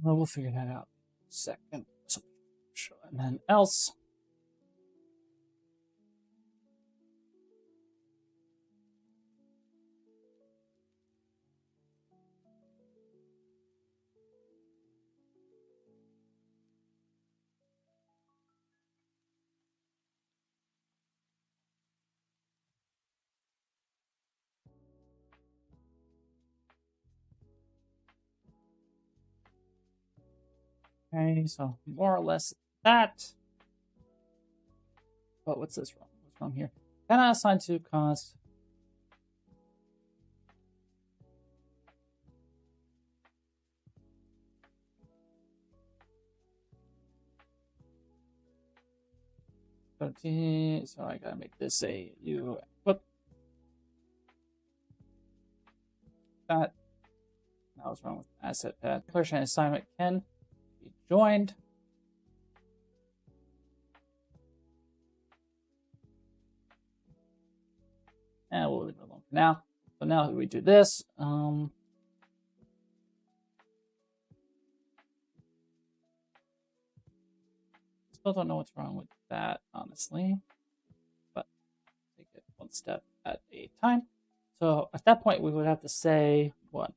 We'll figure that out in a second. So, and then else. Okay, so more or less that. But what's this wrong? What's wrong here? Can I assign to cost? So I gotta make this a U. Whoop. That. Now what's wrong with asset path? Declaration assignment can be joined. And we'll leave it alone for now. So now we do this. Still don't know what's wrong with that, honestly. But take it one step at a time. So at that point, we would have to say what?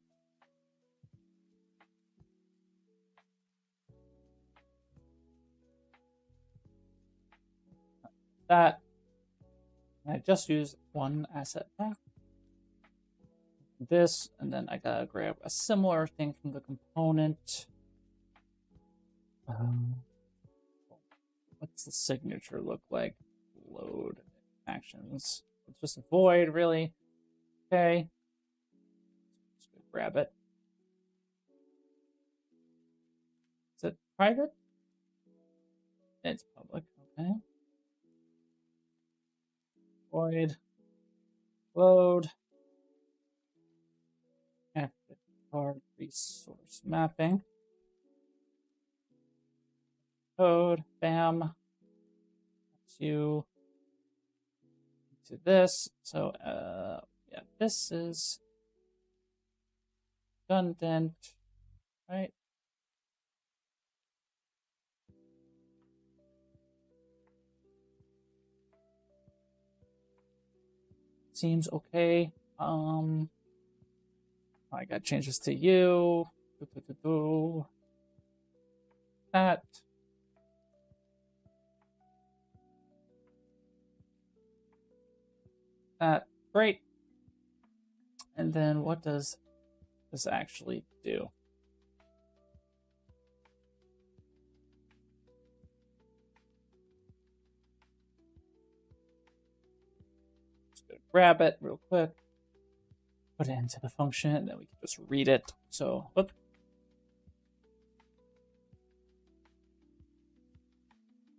That. I just use one asset path. This, and then I gotta grab a similar thing from the component. What's the signature look like? Load actions. It's just a void, really. Okay. Just grab it. private? It's public, okay. Void. Load. Active Card Resource Mapping. Code. Bam. To this. So, yeah, this is redundant, right? Seems okay. I got changes to you. That. That. Great. And then what does this actually do? Just gonna grab it real quick. Put it into the function, and then we can just read it. So, whoop.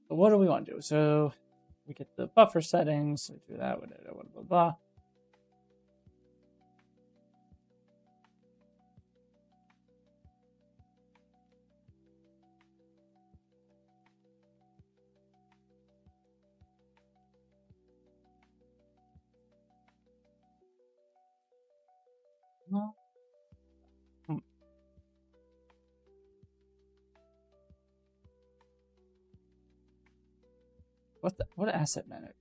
So what do we want to do? So we get the buffer settings. We do that. Blah, blah, blah. No. What asset manager?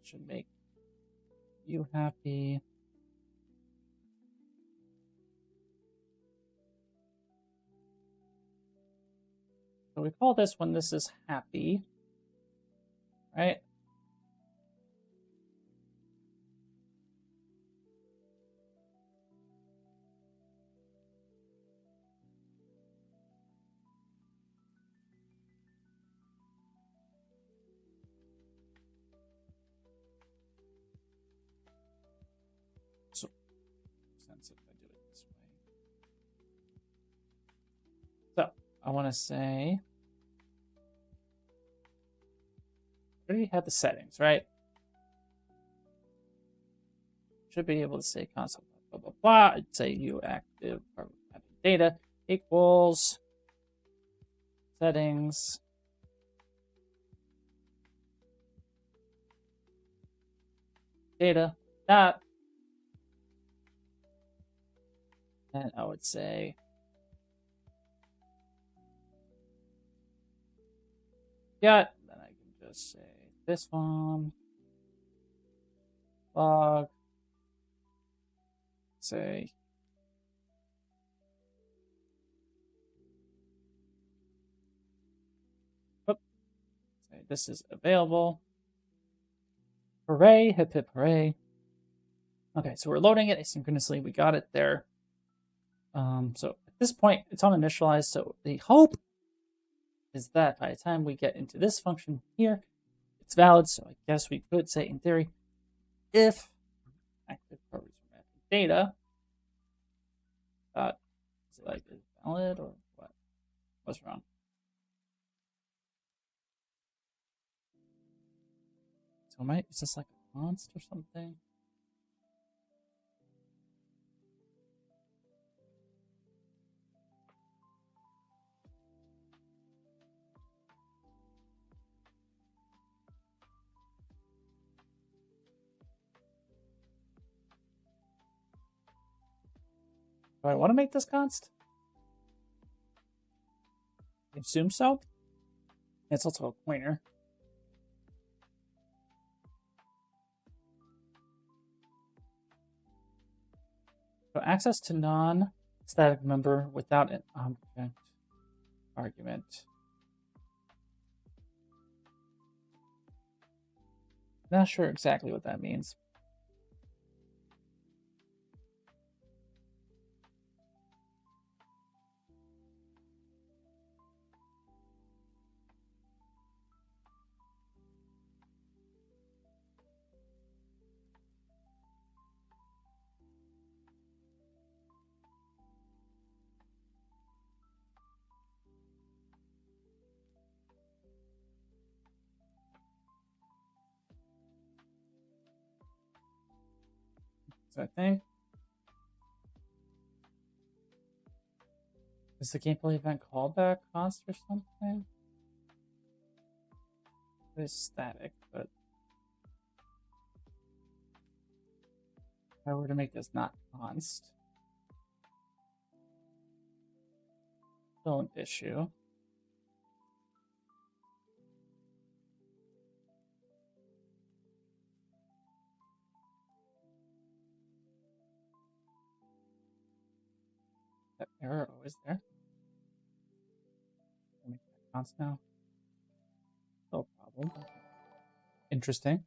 Should make you happy. So we call this when this is happy, right? So sense if I do it this way. So I want to say, we already have the settings, right? Should be able to say console blah blah blah. I'd say you active or data equals settings data that, and I would say get. Then I can just say this one log. Say this is available. Hooray, hip hip hooray. Okay, so we're loading it asynchronously. We got it there. So at this point, it's on initialized. So the hope is that by the time we get into this function here, it's valid. So I guess we could say in theory, if active card data is like is valid or what? What's wrong? So is this like a const or something? Do I want to make this const? I assume so. It's also a pointer. So access to non-static member without an object argument. Not sure exactly what that means. So I think is the gameplay event callback cost or something? It's static, but if I were to make this not const, still an issue. That error always there. Make that const now. No problem. Interesting.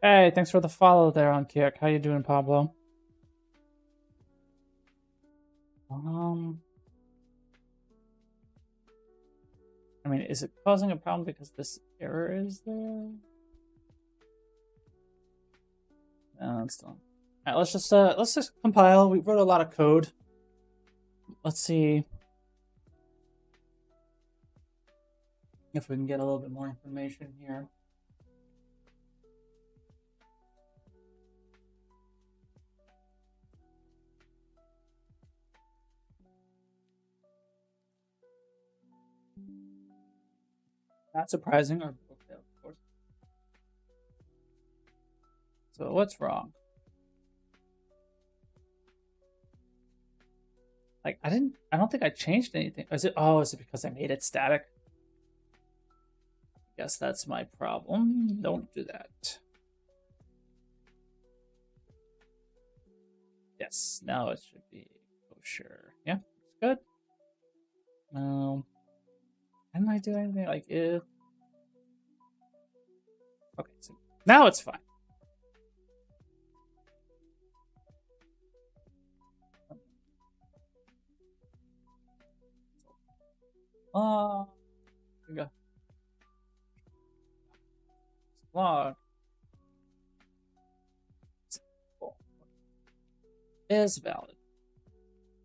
Hey, thanks for the follow there on Kick. How you doing, Pablo? I mean, is it causing a problem because this error is there? No, it's still. All right, let's just compile. We wrote a lot of code. Let's see if we can get a little bit more information here. Not surprising, our book failed, of course. So what's wrong? Like I don't think I changed anything. Is it because I made it static? Guess that's my problem. Don't do that. Yes, now it should be kosher. Yeah, it's good. Didn't I do anything like if? Okay, so now it's fine. Here we go. Log is valid.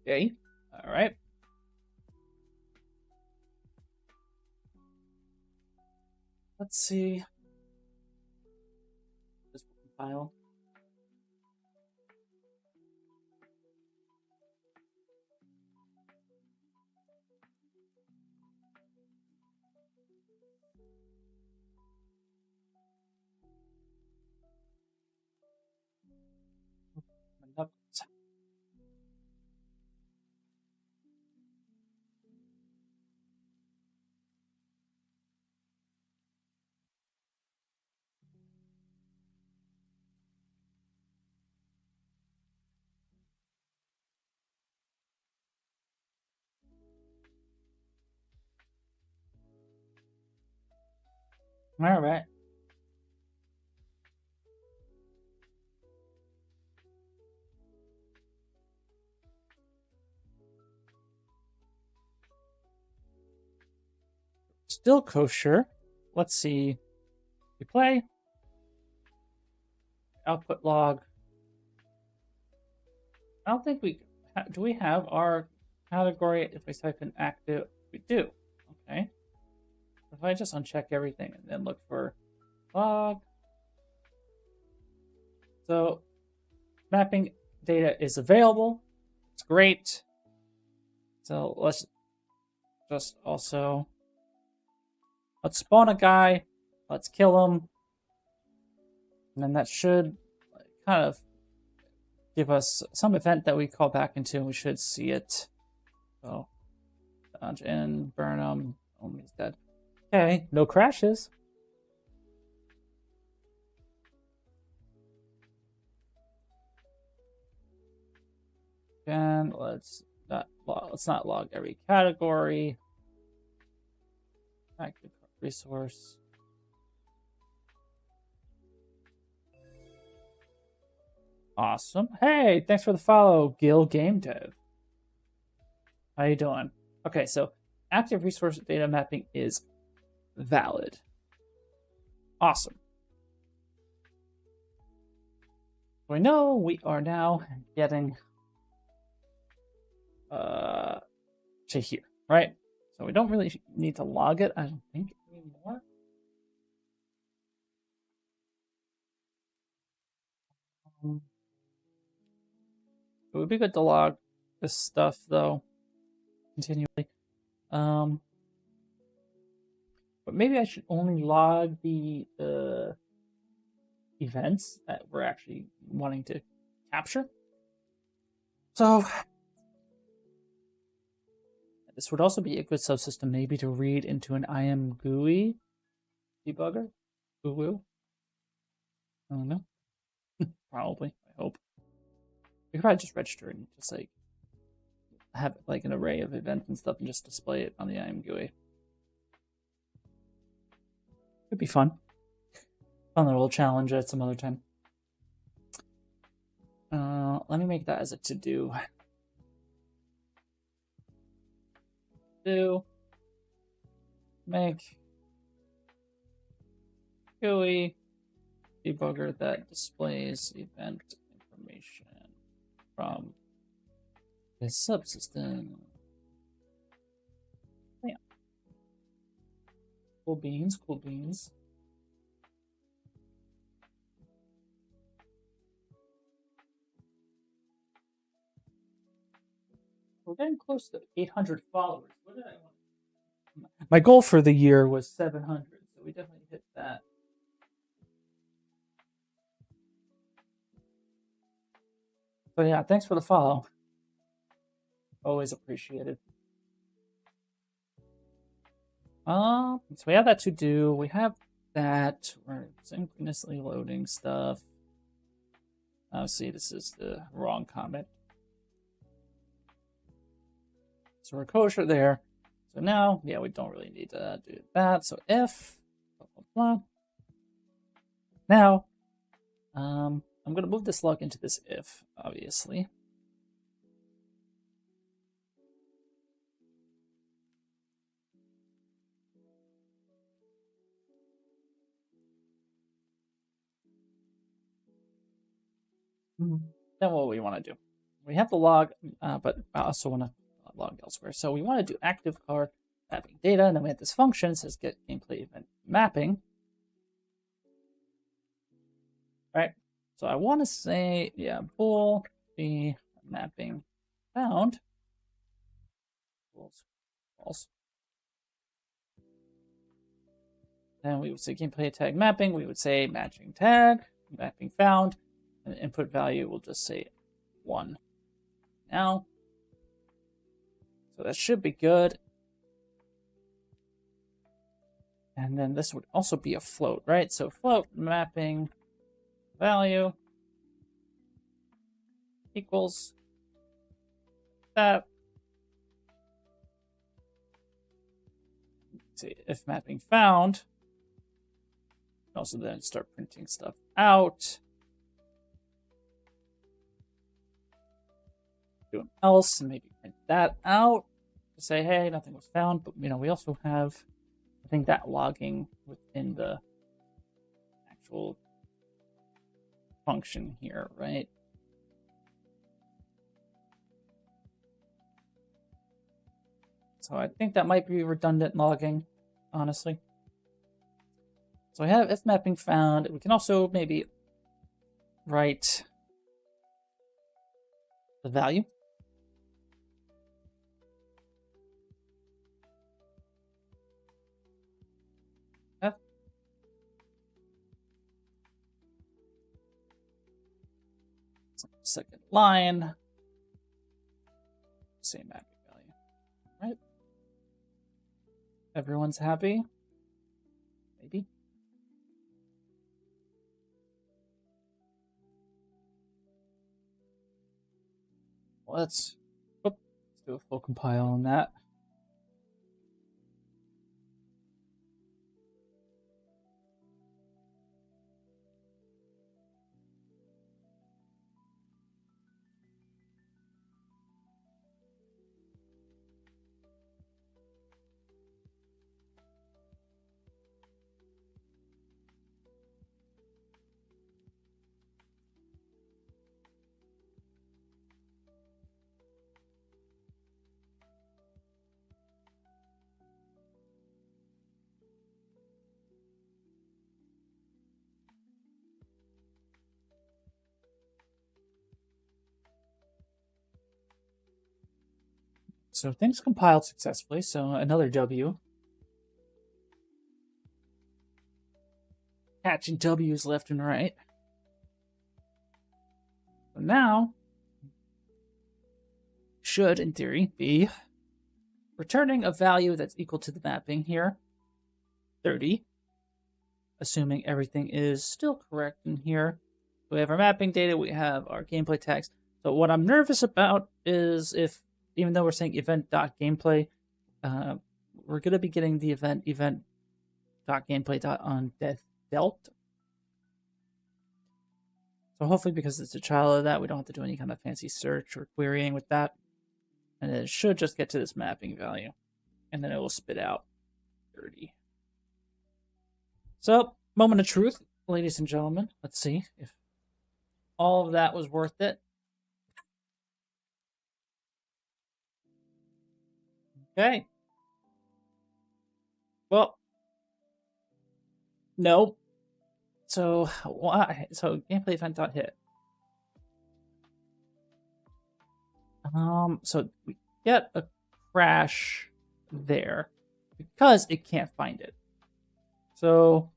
Okay. All right. Let's see. This file. All right. Still kosher. Let's see. We play. Output log. I don't think we do. We have our category. If we type in active, we do. Okay. If I just uncheck everything and then look for log. So mapping data is available. It's great. So let's just also let's spawn a guy. Let's kill him. And then that should kind of give us some event that we call back into, and we should see it. So dodge in, burn him. Oh, he's dead. Okay, no crashes. And let's not log every category. Active Card Resource. Awesome. Hey, thanks for the follow, Gil Game Dev. How you doing? Okay, so active resource data mapping is valid. Awesome. We know we are now getting to here, right? So we don't really need to log it, I don't think, anymore. It would be good to log this stuff though, continually. But maybe I should only log the events that we're actually wanting to capture. So this would also be a good subsystem maybe to read into an IM GUI debugger. GUI. I don't know. Probably. I hope. We could probably just register and just like have like an array of events and stuff and just display it on the IM GUI. Could be fun. Fun little challenge at some other time. Let me make that as a to-do. Make GUI debugger that displays event information from the subsystem. Yeah. Cool beans, cool beans. We're getting close to 800 followers. What did I want? My goal for the year was 700, so we definitely hit that. So yeah, thanks for the follow. Always appreciated. So we have that to do. We have that. We're synchronously loading stuff. Oh, see, this is the wrong comment. So we're kosher there. So now, yeah, we don't really need to do that. So if, blah, blah, blah. Now, I'm going to move this log into this if, obviously. Then what we want to do, we have the log, but I also want to log elsewhere. So we want to do active card mapping data, and then we have this function that says get gameplay event mapping. Right. So I want to say, yeah, bool be mapping found. False. Then we would say gameplay tag mapping. We would say matching tag mapping found. And the input value will just say 1 now. So that should be good. And then this would also be a float, right? So float mapping value equals that. Let's see, if mapping found. Also then start printing stuff out. Do an else and maybe print that out to say, hey, nothing was found. But you know, we also have, I think, that logging within the actual function here, right? So I think that might be redundant logging, honestly. So I have if mapping found. We can also maybe write the value. F. Second line. Same mapping value. Right? Everyone's happy? Maybe. Let's do a full compile on that. So things compiled successfully, so another W. Catching W's left and right. So now, should, in theory, be returning a value that's equal to the mapping here, 30, assuming everything is still correct in here. We have our mapping data, we have our gameplay tags. So what I'm nervous about is if, even though we're saying event.gameplay, we're going to be getting the event.gameplay.onDealt. So hopefully, because it's a child of that, we don't have to do any kind of fancy search or querying with that. And it should just get to this mapping value. And then it will spit out 30. So, moment of truth, ladies and gentlemen. Let's see if all of that was worth it. Okay. Well, no. So why? So gameplay event.hit. So we get a crash there because it can't find it. So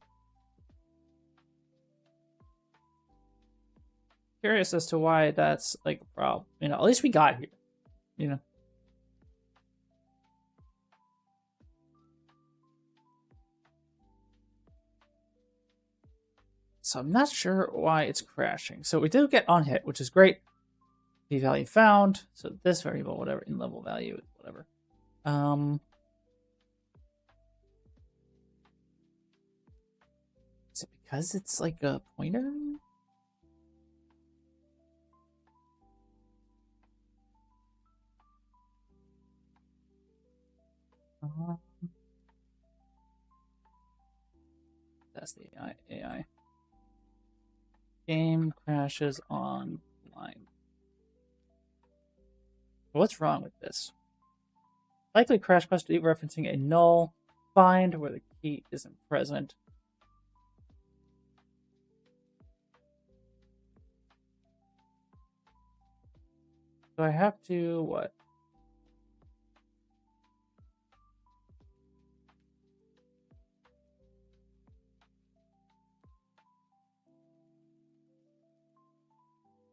curious as to why that's like a problem. You know, at least we got here. You know. So I'm not sure why it's crashing. So we do get on hit, which is great. The value found. So this variable, whatever, in level value, whatever. Is it because it's like a pointer? That's the AI. Game crashes online. What's wrong with this? Likely crash must be referencing a null find where the key isn't present. So I have to what?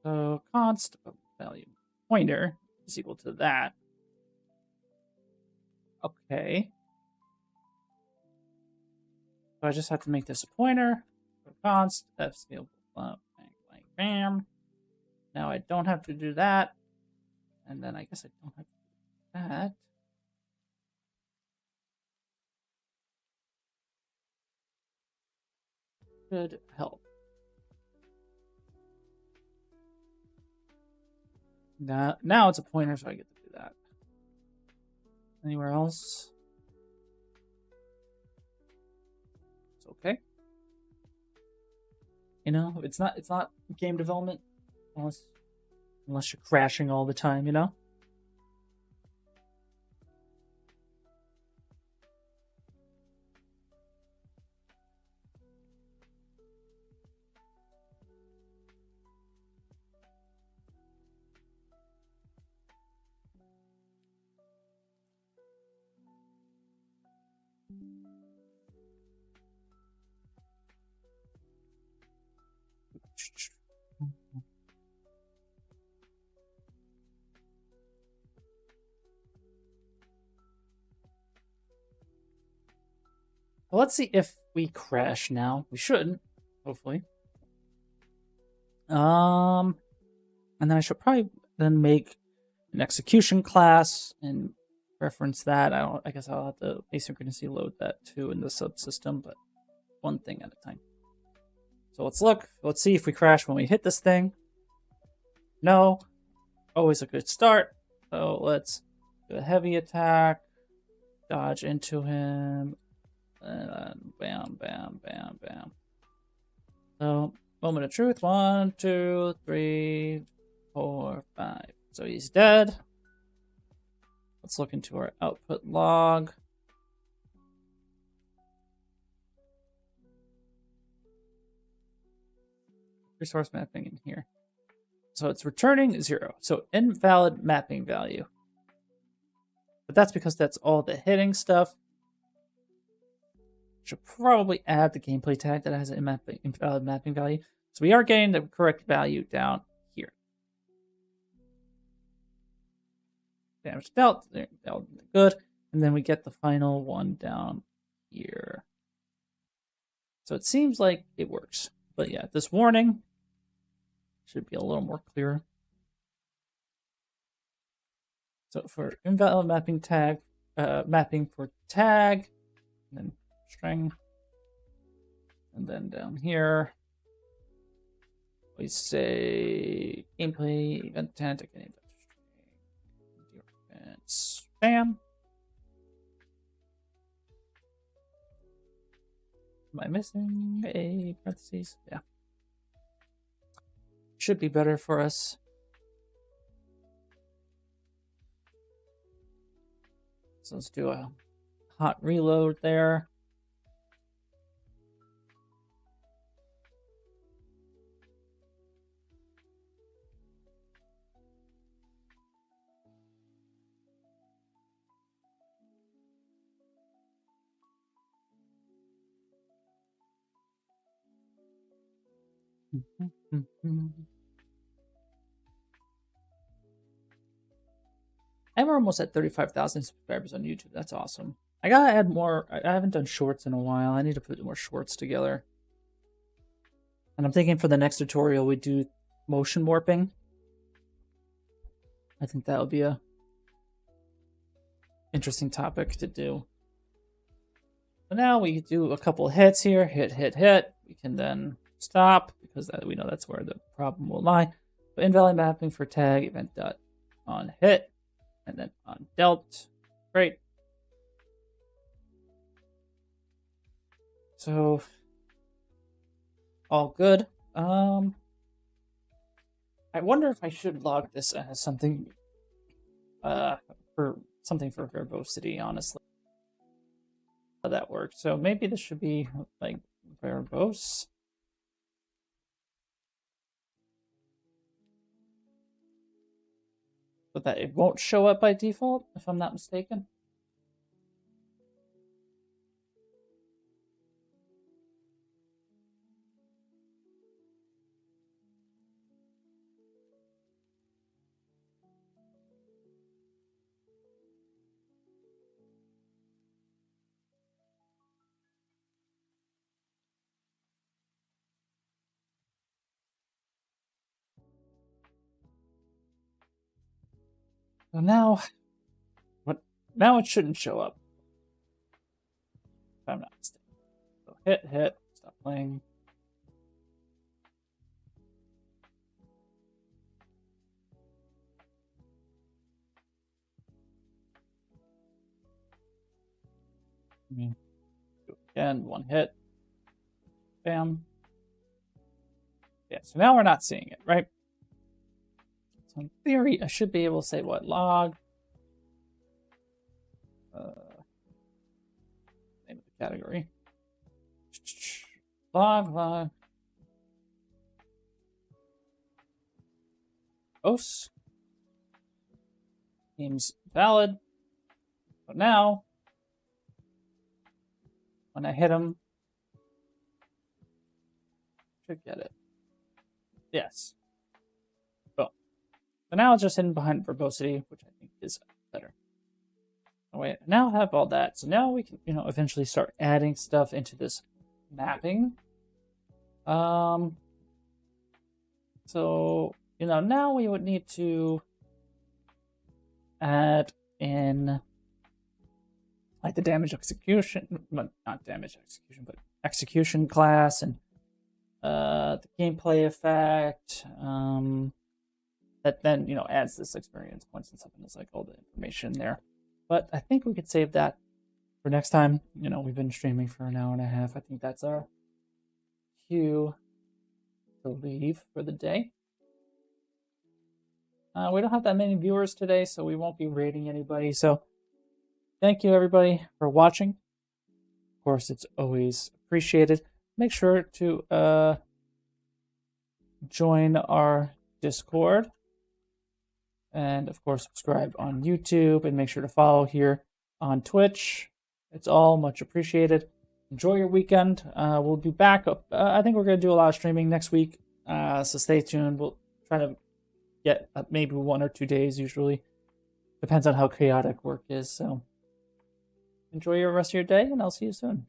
So const value pointer is equal to that. Okay. So I just have to make this a pointer. So const f scale bang bang bam. Now I don't have to do that. And then I guess I don't have to do that. Should help. Now it's a pointer, so I get to do that. Anywhere else? It's okay. You know, it's not game development unless you're crashing all the time, you know? Well, let's see if we crash now. We shouldn't, hopefully. And then I should probably then make an execution class and reference that. I guess I'll have to asynchronously load that too in the subsystem, but one thing at a time. So let's look. Let's see if we crash when we hit this thing. No. Always a good start. So let's do a heavy attack. Dodge into him. And bam, bam, bam, bam. So, moment of truth. 1, 2, 3, 4, 5. So he's dead. Let's look into our output log. Resource mapping in here. So it's returning 0. So invalid mapping value. But that's because that's all the hitting stuff. Should probably add the gameplay tag that has an invalid mapping value. So we are getting the correct value down here. Damage dealt, good. And then we get the final one down here. So it seems like it works. But yeah, this warning should be a little more clear. So for invalid mapping tag, mapping for tag, and then string, and then down here we say gameplay event tag event spam. Am I missing a parentheses? Yeah. Should be better for us. So let's do a hot reload there. And we're almost at 35,000 subscribers on YouTube. That's awesome. I gotta add more. I haven't done shorts in a while. I need to put more shorts together. And I'm thinking for the next tutorial we do motion warping. I think that would be a interesting topic to do. So now we do a couple hits here. Hit, hit, hit. We can then stop because we know that's where the problem will lie. But invalid mapping for tag event dot on hit and then on dealt. Great. So all good. I wonder if I should log this as something for verbosity, honestly. How that works. So maybe this should be like verbose. So that it won't show up by default, if I'm not mistaken. So now, now it shouldn't show up. If I'm not mistaken. So hit, stop playing. Do it again, one hit. Bam. Yeah, so now we're not seeing it, right? So in theory, I should be able to say what? Log. Name of the category. Log. Os. Seems valid. But now, when I hit him, should get it. Yes. Boom. So now it's just hidden behind verbosity, which I think is better. Oh, wait, now I have all that. So now we can, eventually start adding stuff into this mapping. So, now we would need to add in like the damage execution, but not damage execution, but execution class and the gameplay effect that then adds this experience points and stuff, and it's like all the information there. But I think we could save that for next time. We've been streaming for an hour and a half. I think that's our cue to leave for the day. We don't have that many viewers today, so we won't be rating anybody. So thank you everybody for watching. Of course, it's always appreciated. Make sure to join our Discord And of course, subscribe on YouTube and make sure to follow here on Twitch. It's all much appreciated. Enjoy your weekend. We'll be back. I think we're going to do a lot of streaming next week. So stay tuned. We'll try to get maybe 1 or 2 days usually. Depends on how chaotic work is. So enjoy your rest of your day, and I'll see you soon.